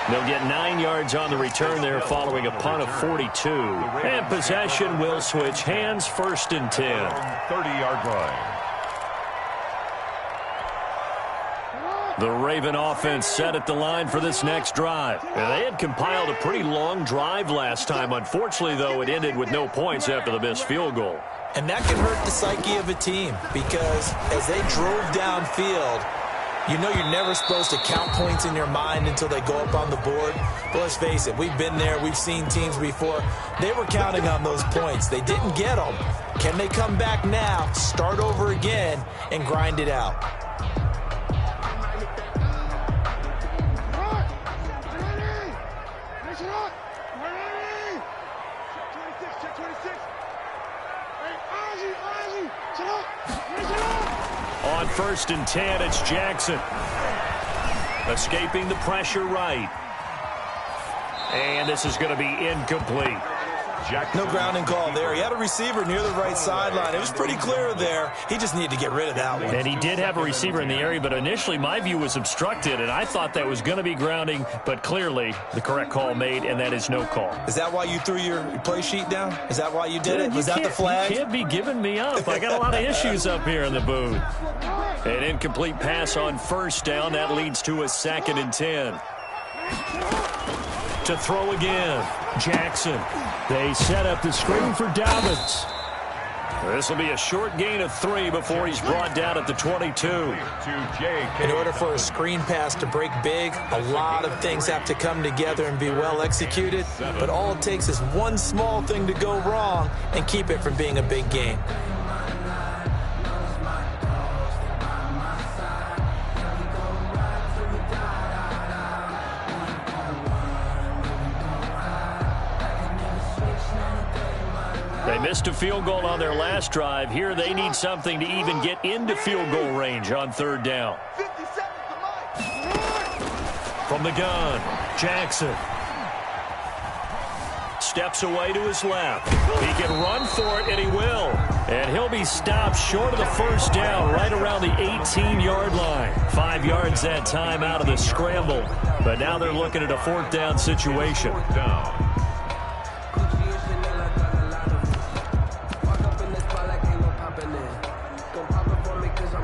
They'll get 9 yards on the return there following a punt of 42. And possession will switch hands, 1st and 10. 30-yard line. The Raven offense set at the line for this next drive. And they had compiled a pretty long drive last time. Unfortunately, though, it ended with no points after the missed field goal. And that can hurt the psyche of a team because as they drove downfield, You know you're never supposed to count points in your mind until they go up on the board. But let's face it, we've been there. We've seen teams before. They were counting on those points. They didn't get them. Can they come back now, start over again, and grind it out? On 1st and 10, it's Jackson. Escaping the pressure right. And this is going to be incomplete. No grounding call there. He had a receiver near the right sideline. It was pretty clear there. He just needed to get rid of that one. And he did have a receiver in the area, but initially my view was obstructed, and I thought that was going to be grounding, but clearly the correct call made, and that is no call. Is that why you threw your play sheet down? Is that why you did it? Was that the flag? You can't be giving me up. I got a lot of issues up here in the booth. An incomplete pass on 1st down. That leads to a 2nd and 10. To throw again, Jackson. They set up the screen for Dobbins. This will be a short gain of 3 before he's brought down at the 22. In order for a screen pass to break big, a lot of things have to come together and be well executed. But all it takes is one small thing to go wrong and keep it from being a big game. They missed a field goal on their last drive. Here they need something to even get into field goal range on 3rd down. From the gun, Jackson. Steps away to his left. He can run for it, and he will. And he'll be stopped short of the 1st down, right around the 18-yard line. 5 yards that time out of the scramble. But now they're looking at a 4th down situation.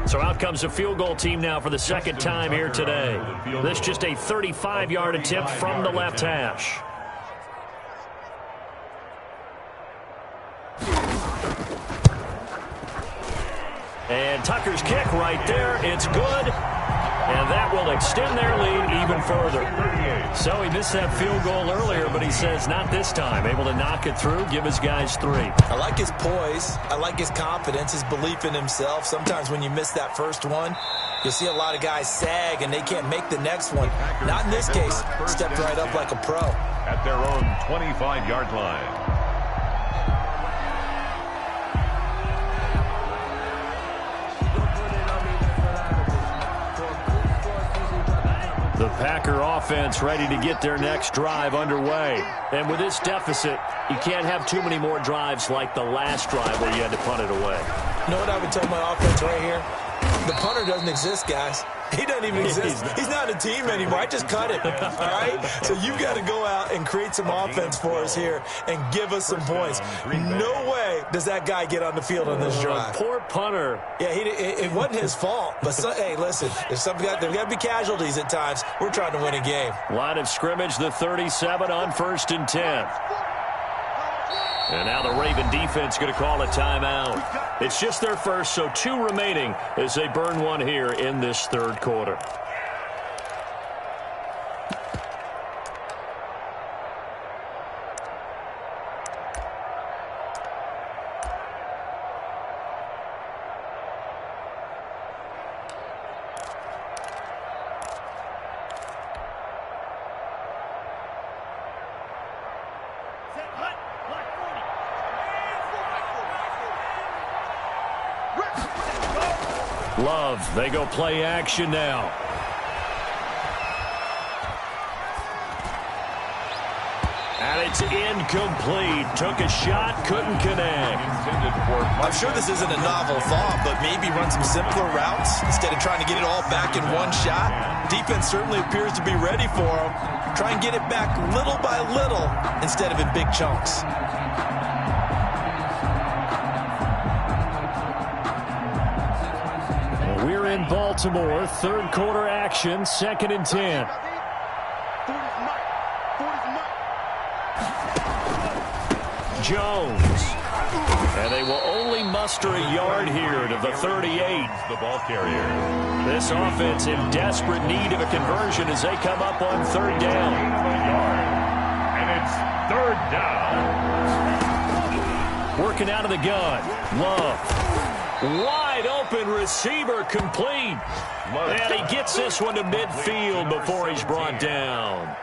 So out comes a field goal team now for the 2nd time here today. This just a 35-yard attempt from the left hash. And Tucker's kick right there. It's good. And that will extend their lead even further. So he missed that field goal earlier, but he says not this time. Able to knock it through, give his guys 3. I like his poise. I like his confidence, his belief in himself. Sometimes when you miss that first one, you'll see a lot of guys sag and they can't make the next one. Not in this case. Stepped right up like a pro. At their own 25-yard line. The Packer offense ready to get their next drive underway. And with this deficit, you can't have too many more drives like the last drive where you had to punt it away. You know what I would tell my offense right here? The punter doesn't exist, guys. He doesn't even exist. He's not a team anymore. I just cut him, all right? So you've got to go out and create some offense for us here and give us some points. No way does that guy get on the field on this drive. Poor punter. Yeah, it wasn't his fault. But, hey, listen, there's got to be casualties at times. We're trying to win a game. Line of scrimmage, the 37 on 1st and 10. And now the Raven defense going to call a timeout. It's just their first, so 2 remaining as they burn one here in this 3rd quarter. Love, they go play action now. And it's incomplete. Took a shot, couldn't connect. I'm sure this isn't a novel thought, but maybe run some simpler routes instead of trying to get it all back in one shot. Defense certainly appears to be ready for him. Try and get it back little by little instead of in big chunks. We're in Baltimore, 3rd quarter action, 2nd and 10. Jones And they will only muster a yard here to the 38. The ball carrier. This offense in desperate need of a conversion as they come up on third down. And it's third down. Working out of the gun. Love. Wide open receiver complete. And he gets this one to midfield before he's brought down.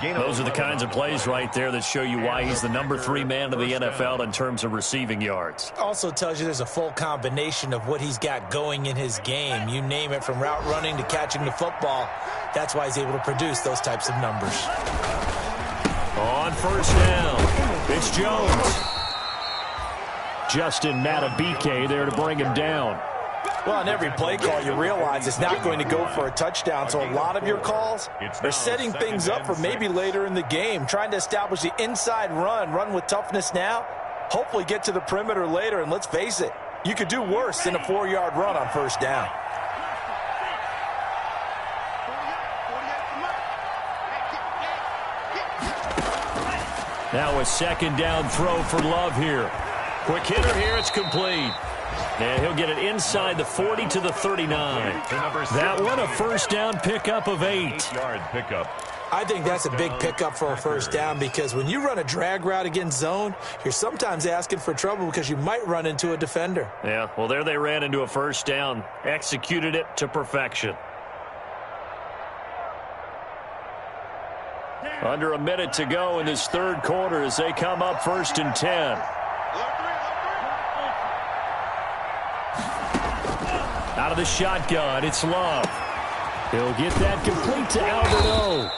Those are the kinds of plays right there that show you why he's the number 3 man in the NFL in terms of receiving yards. Also tells you there's a full combination of what he's got going in his game. You name it, from route running to catching the football. That's why he's able to produce those types of numbers. On first down, it's Jones. Justin Matabike there to bring him down. Well, on every play call, you realize it's not going to go for a touchdown, so a lot of your calls are setting things up for maybe later in the game, trying to establish the inside run with toughness now, hopefully get to the perimeter later, and let's face it, you could do worse than a 4-yard run on first down. Now a second down throw for Love here. Quick hitter here, it's complete. And he'll get it inside the 40 to the 39. That one a first down pickup of 8. 8-yard pickup. I think that's a big pickup for a first down, because when you run a drag route against zone, you're sometimes asking for trouble because you might run into a defender. Yeah, well, there they ran into a first down. Executed it to perfection. Under a minute to go in this third quarter as they come up 1st and 10. Out of the shotgun, it's Love. He'll get that complete to Albert O.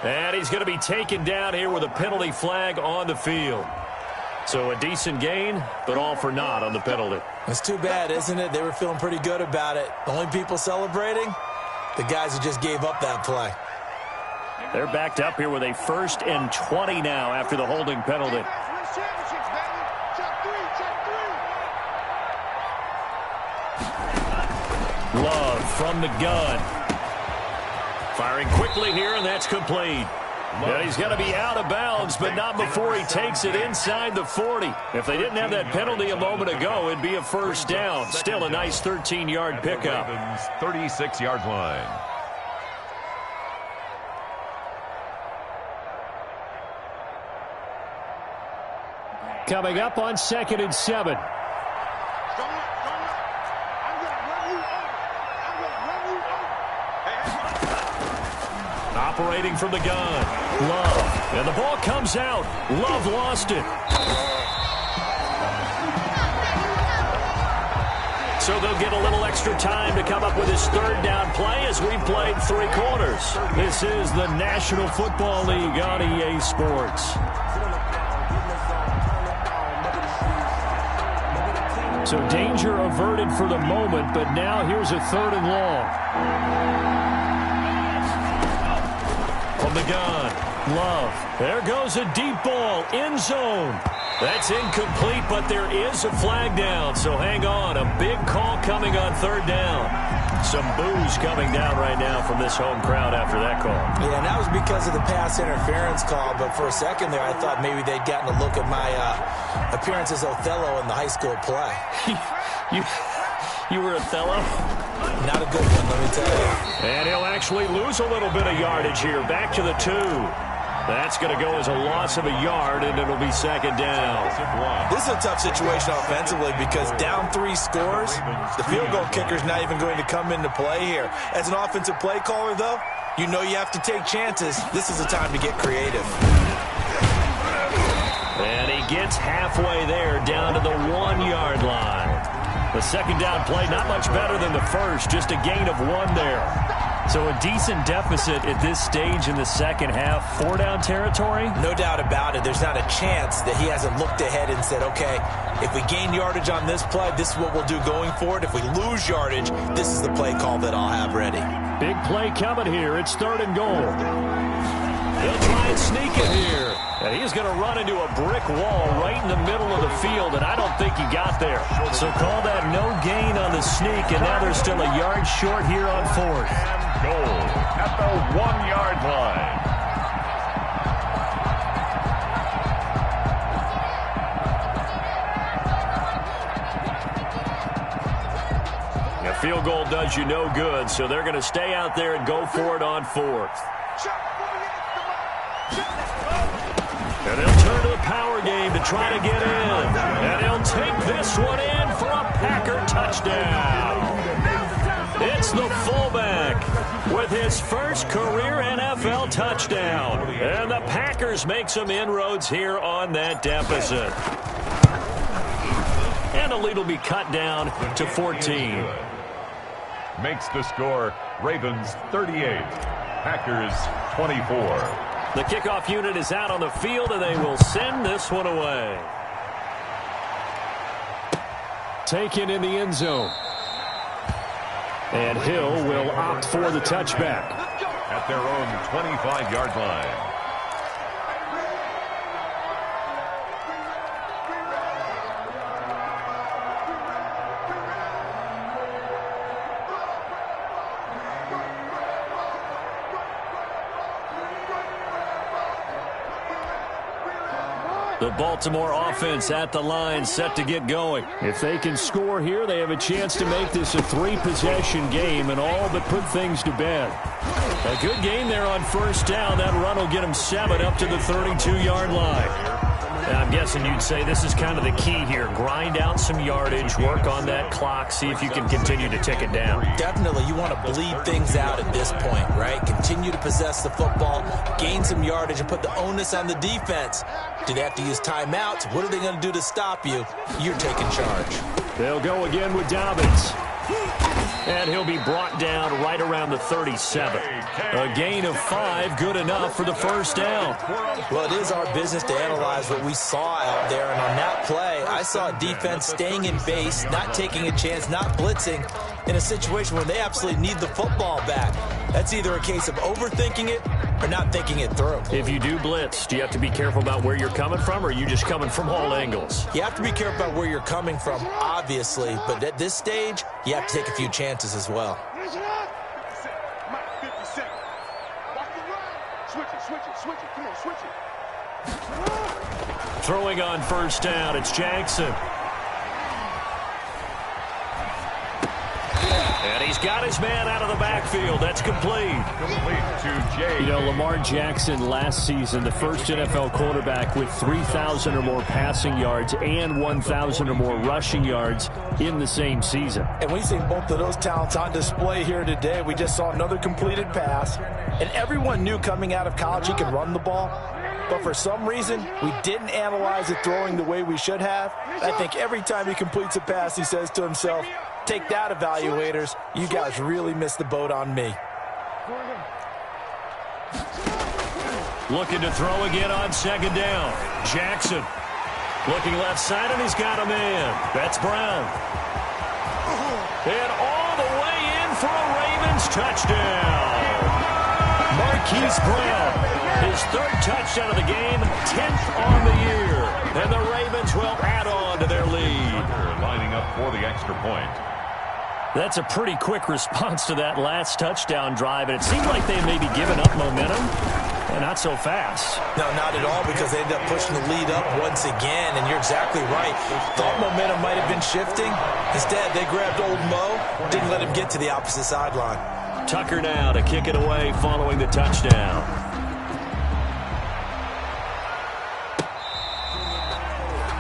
And he's going to be taken down here with a penalty flag on the field. So a decent gain, but all for naught on the penalty. It's too bad, isn't it? They were feeling pretty good about it. The only people celebrating, the guys who just gave up that play. They're backed up here with a 1st and 20 now after the holding penalty. Love from the gun. Firing quickly here, and that's complete. And he's going to be out of bounds, but not before he takes it inside the 40. If they didn't have that penalty a moment ago, it'd be a first down. Still a nice 13-yard pickup. 36-yard line. Coming up on 2nd and 7. Operating from the gun. Love. And the ball comes out. Love lost it. So they'll get a little extra time to come up with his third down play as we've played 3 quarters. This is the National Football League on EA Sports. So danger averted for the moment, but now here's a 3rd and long. From the gun, Love. There goes a deep ball, end zone. That's incomplete, but there is a flag down, so hang on. A big call coming on 3rd down. Some boos coming down right now from this home crowd after that call. Yeah, and that was because of the pass interference call, but for a second there I thought maybe they'd gotten a look at my appearance as Othello in the high school play. You were Othello? Not a good one, let me tell you. And he'll actually lose a little bit of yardage here. Back to the 2. That's going to go as a loss of a yard, and it'll be 2nd down. This is a tough situation offensively because down 3 scores, the field goal kicker's not even going to come into play here. As an offensive play caller, though, you know you have to take chances. This is a time to get creative. And he gets halfway there, down to the 1-yard line. The 2nd down play, not much better than the first, just a gain of 1 there. So a decent deficit at this stage in the second half. 4-down territory? No doubt about it. There's not a chance that he hasn't looked ahead and said, okay, if we gain yardage on this play, this is what we'll do going forward. If we lose yardage, this is the play call that I'll have ready. Big play coming here. It's 3rd and goal. He'll try and sneak it here. And he's going to run into a brick wall right in the middle of the field, and I don't think he got there. So call that no gain on the sneak, and now they're still a yard short here on 4th. And goal at the 1-yard line. field goal does you no good, so they're going to stay out there and go for it on fourth. And he'll turn to the power game to try to get in. And he'll take this one in for a Packer touchdown. It's the fullback with his first career NFL touchdown. And the Packers make some inroads here on that deficit. And the lead will be cut down to 14. Makes the score Ravens 38, Packers 24. The kickoff unit is out on the field, and they will send this one away. Taken in the end zone. And Hill will opt for the touchback. At their own 25-yard line. The Baltimore offense at the line, set to get going. If they can score here, they have a chance to make this a three-possession game and all but put things to bed. A good game there on first down. That run will get them 7 up to the 32-yard line. And I'm guessing you'd say this is kind of the key here. Grind out some yardage, work on that clock, see if you can continue to tick it down. Definitely, you want to bleed things out at this point, right? Continue to possess the football, gain some yardage, and put the onus on the defense. Do they have to use timeouts? What are they going to do to stop you? You're taking charge. They'll go again with Dobbins. And he'll be brought down right around the 37. A gain of 5, good enough for the first down. Well, it is our business to analyze what we saw out there. And on that play, I saw a defense staying in base, not taking a chance, not blitzing, in a situation where they absolutely need the football back. That's either a case of overthinking it or not thinking it through. If you do blitz, do you have to be careful about where you're coming from, or are you just coming from all angles? You have to be careful about where you're coming from, obviously, but at this stage, you have to take a few chances as well. Throwing on first down, it's Jackson. And he's got his man out of the backfield. That's complete. Complete to Jay. You know, Lamar Jackson last season, the first NFL quarterback with 3,000 or more passing yards and 1,000 or more rushing yards in the same season. And we've seen both of those talents on display here today. We just saw another completed pass. And everyone knew coming out of college he could run the ball. But for some reason, we didn't analyze it throwing the way we should have. I think every time he completes a pass, he says to himself, take that, evaluators. You guys really missed the boat on me. Looking to throw again on second down. Jackson looking left side, and he's got a man. That's Brown. And all the way in for a Ravens touchdown. Marquise Brown, his third touchdown of the game, 10th on the year. And the Ravens will add on to their lead. Lining up for the extra point. That's a pretty quick response to that last touchdown drive, and it seemed like they may be giving up momentum. Not so fast. No, not at all, because they ended up pushing the lead up once again, and you're exactly right. Thought momentum might have been shifting. Instead, they grabbed old Mo, didn't let him get to the opposite sideline. Tucker now to kick it away following the touchdown.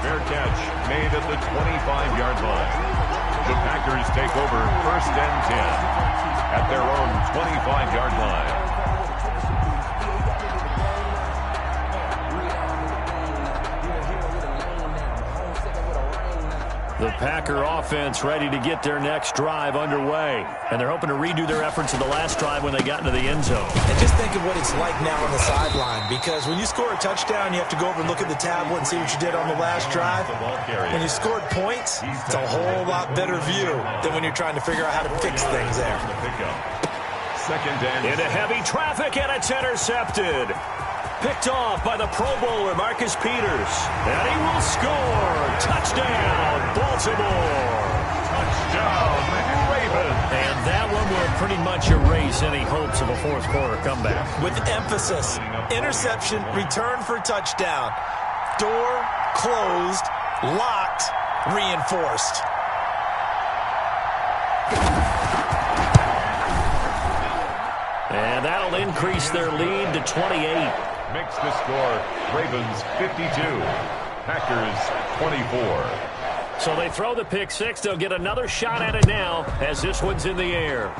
Fair catch made at the 25-yard line. The Packers take over first and 10 at their own 25-yard line. The Packer offense ready to get their next drive underway. And they're hoping to redo their efforts of the last drive when they got into the end zone. And just think of what it's like now on the sideline, because when you score a touchdown, you have to go over and look at the tablet and see what you did on the last drive. When you scored points, it's a whole lot better view than when you're trying to figure out how to fix things there. Second and into heavy traffic, and it's intercepted. Picked off by the Pro Bowler, Marcus Peters. And he will score. Touchdown, Baltimore. touchdown, Ravens. And that one will pretty much erase any hopes of a fourth quarter comeback. With emphasis, interception, return for touchdown. Door closed, locked, reinforced. And that'll increase their lead to 28. Makes the score Ravens 52, Packers 24. So they throw the pick six. They'll get another shot at it now as this one's in the air.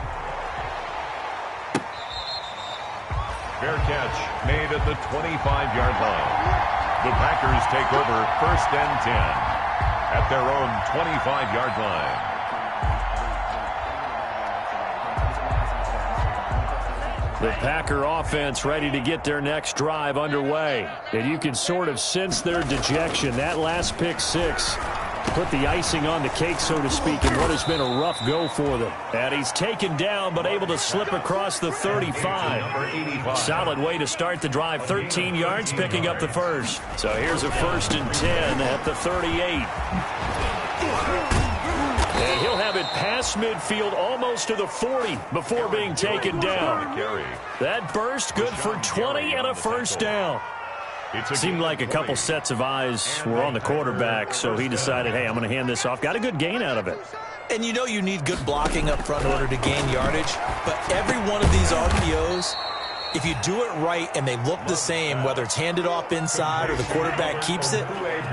Fair catch made at the 25-yard line. The Packers take over 1st and 10 at their own 25-yard line. The Packer offense ready to get their next drive underway. And you can sort of sense their dejection. That last pick six put the icing on the cake, so to speak, in what has been a rough go for them. And he's taken down, but able to slip across the 35. Solid way to start the drive. 13 yards, picking up the first. So here's a 1st and 10 at the 38. And he'll have it past midfield, almost to the 40, before being taken down. That burst, good for 20 and a 1st down. It seemed like a couple sets of eyes were on the quarterback, so he decided, hey, I'm going to hand this off. Got a good gain out of it. And you know you need good blocking up front in order to gain yardage, but every one of these RPOs, if you do it right and they look the same, whether it's handed off inside or the quarterback keeps it,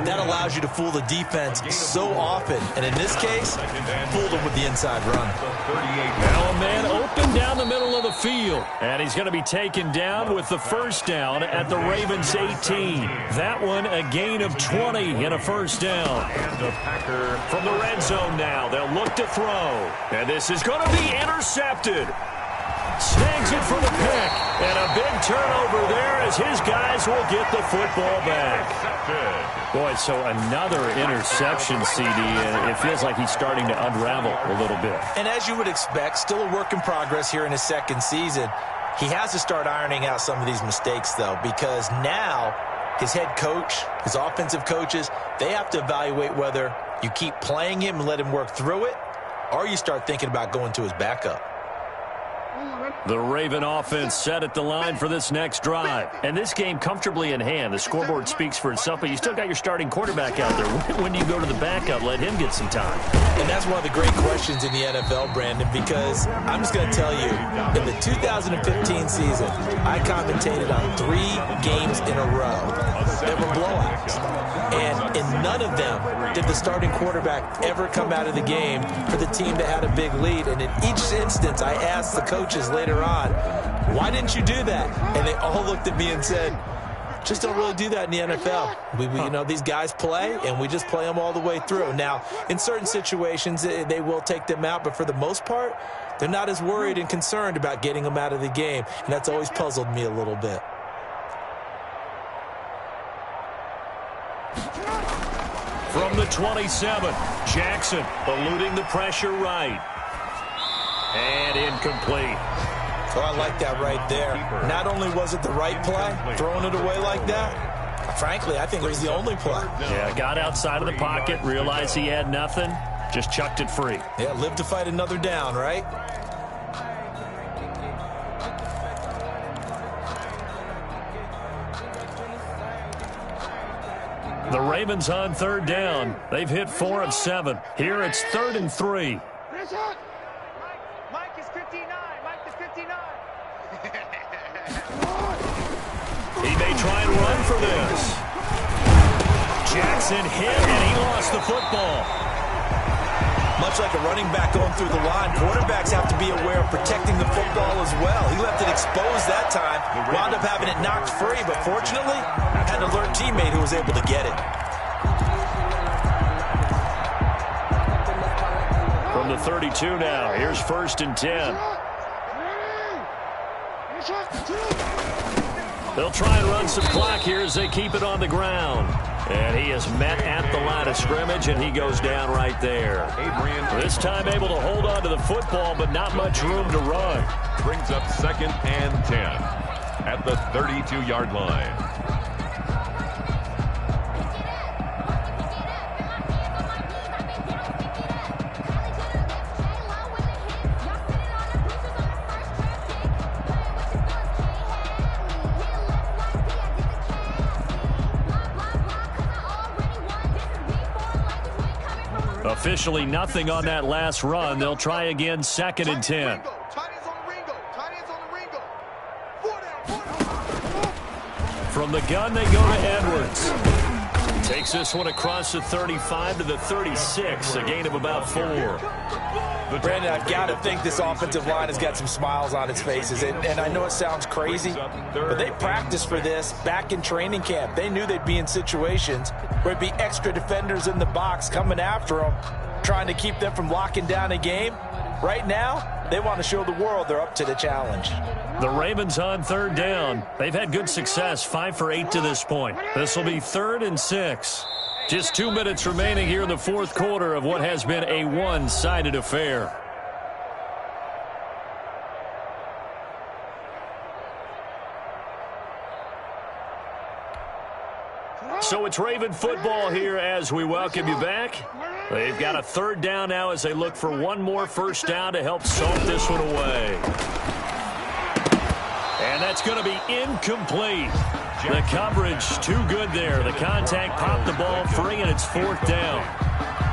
that allows you to fool the defense so often. And in this case, fooled them with the inside run. Now a man open down the middle of the field. And he's going to be taken down with the 1st down at the Ravens 18. That one a gain of 20 and a 1st down. And the Packer from the red zone now. They'll look to throw. And this is going to be intercepted. Snags it for the pick. And a big turnover there as his guys will get the football back. Boy, so another interception, CD, and it feels like he's starting to unravel a little bit. And as you would expect, still a work in progress here in his 2nd season. He has to start ironing out some of these mistakes, though, because now his head coach, his offensive coaches, they have to evaluate whether you keep playing him and let him work through it, or you start thinking about going to his backup. The Raven offense set at the line for this next drive. And this game comfortably in hand. The scoreboard speaks for itself, but you still got your starting quarterback out there. When do you go to the backup? Let him get some time. And that's one of the great questions in the NFL, Brandon, because I'm just going to tell you, in the 2015 season, I commentated on 3 games in a row that were blowouts. And in none of them did the starting quarterback ever come out of the game for the team that had a big lead. And in each instance, I asked the coaches later on, why didn't you do that? And they all looked at me and said, just don't really do that in the NFL. You know, these guys play, and we just play them all the way through. Now, in certain situations, they will take them out, but for the most part, they're not as worried and concerned about getting them out of the game, and that's always puzzled me a little bit. From the 27, Jackson eluding the pressure right. And incomplete. Oh, I like that right there. Not only was it the right play, throwing it away like that, frankly, I think it was the only play. Yeah, got outside of the pocket, realized he had nothing, just chucked it free. Yeah, live to fight another down, right? The Ravens on 3rd down. They've hit 4 of 7. Here it's 3rd and 3. Mike is 59. Mike is 59. He may try and run for this. Jackson hit, and he lost the football. Much like a running back going through the line, quarterbacks have to be aware of protecting the football as well. He left it exposed that time, wound up having it knocked free, but fortunately, had an alert teammate who was able to get it. From the 32 now, here's 1st and 10. They'll try and run some clock here as they keep it on the ground. And he is met at the line of scrimmage, and he goes down right there. This time able to hold on to the football, but not much room to run. Brings up 2nd and 10 at the 32-yard line. Officially nothing on that last run. They'll try again, 2nd and 10. Tight ends on the Ringo. Tight ends on the Ringo. From the gun, they go to Edwards. Takes this one across the 35 to the 36, a gain of about 4. Brandon, I've got to think this offensive line has got some smiles on its faces. And I know it sounds crazy, but they practiced for this back in training camp. They knew they'd be in situations where it'd be extra defenders in the box coming after them, trying to keep them from locking down a game. Right now, they want to show the world they're up to the challenge. The Ravens on third down. They've had good success, 5 for 8 to this point. This will be 3rd and 6. Just 2 minutes remaining here in the fourth quarter of what has been a one-sided affair. So it's Raven football here as we welcome you back. They've got a 3rd down now as they look for one more first down to help salt this one away. And that's going to be incomplete. The coverage too good there. The contact popped the ball free, and it's 4th down.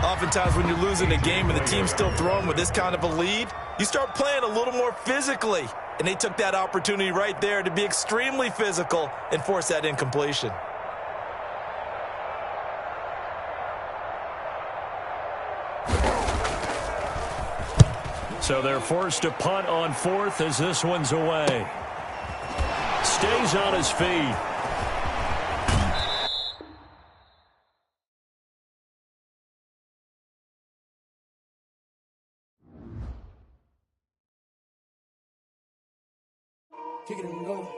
Oftentimes when you're losing a game and the team's still throwing with this kind of a lead, you start playing a little more physically. And they took that opportunity right there to be extremely physical and force that incompletion. So they're forced to punt on 4th as this one's away. Stays on his feet. Kick it and go.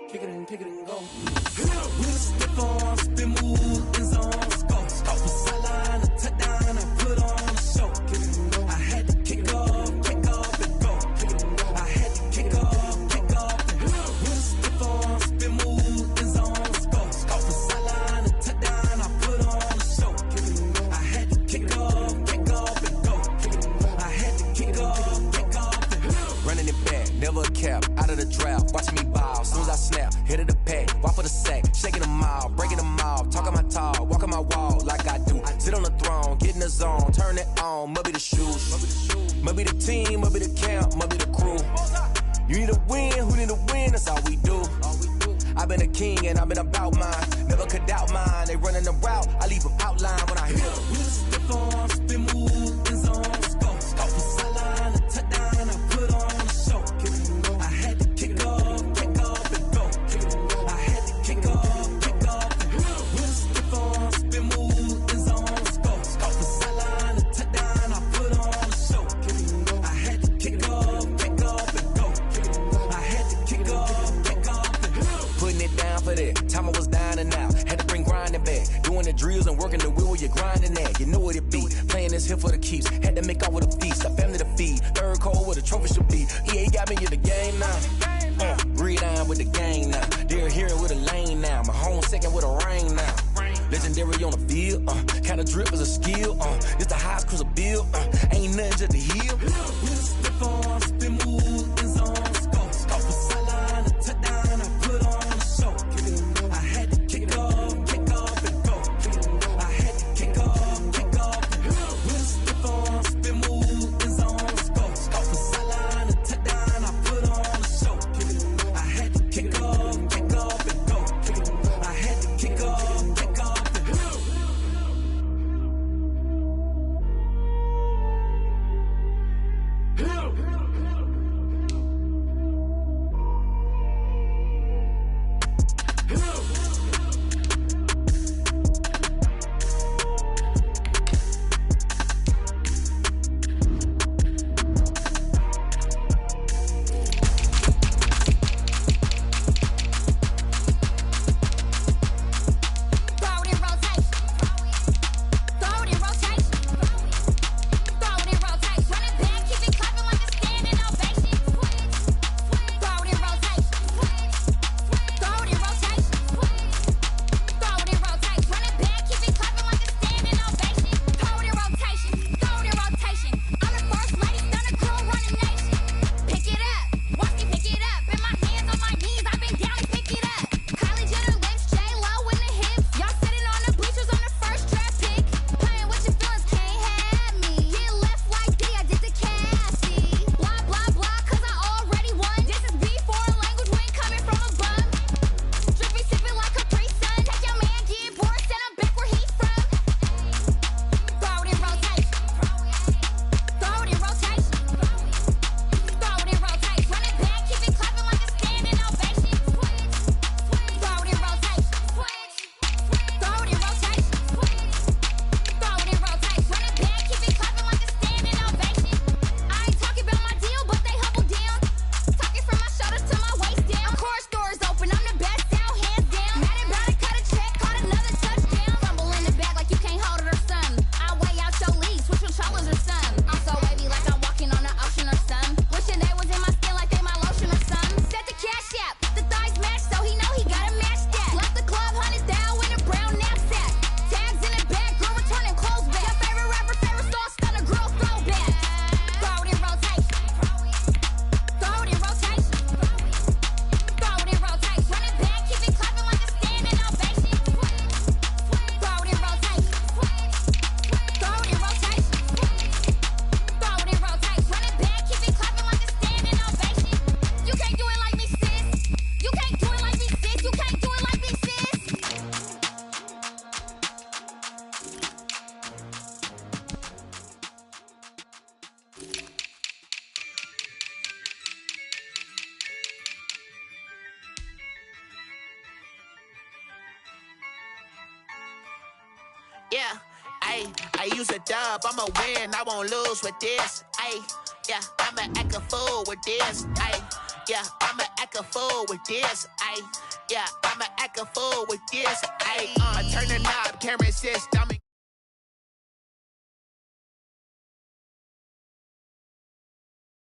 Kick it and go. We'll step on, spin, move, in zone, scope. Off the sideline, a touchdown, I put on a show. Kick it and go. I had to kick off and go. Kick it and go. I had to kick off and go. We'll step on, spin, move, in zone, scope. Off the sideline, a touchdown, I put on a show. Kick it and go. I had to kick off and go. Kick it and go. I had to kick off and go. Running it back, never a cap, out of the draft, watching me ball. As soon as I snap, hit of the pack, walk for the sack, shaking them out, breaking them off, talking my talk, walking my wall like I do. Sit on the throne, get in the zone, turn it on, must be the shoes, must be the team, must be the camp, must be the crew. You need a win, who need a win, that's all we do. I've been a king and I've been about mine, never could doubt mine. They running the route, I leave them outline when I hit. We'll step on, spin, move, in zone, scope. Off the sideline, a touchdown, I put on a show. I had to kick off and go. I had to kick off and go. We'll step on, spin, move, in zone, scope. Off the sideline, a touchdown, I put on a show. I had to kick off and go. I had to kick off and go. Putting it down for that. Time I was down and out. Had to bring grinding back. Doing the drills and working the wheel where you're grinding at. You know what it be. Playing this here for the keeps. Had to make out with a feast. A family to feed. Third cold where the trophy should be. EA got me in the game now. Breed on with the gang now. They're here with a lane now. My home second with a ring now. Legendary on the field. Kind of drip is a skill. It's the highest cruiser bill. Ain't nothing just to heal. We'll step on, spin, move, in zone, scope. Off the sideline, a touchdown, I put on a show. I had to kick off and go. I had to kick off and go. We'll step on, spin, move, in zone, scope. Off the sideline, a touchdown, I put on a show. I had to kick off and go. I had to kick off and go. Yeah, I use a dub, I'ma win, I won't lose with this. Yeah, I'ma act a fool with this. Yeah, I'ma act a fool with this. Yeah, I'ma act a fool with this. I turn the knob, can't resist, I'm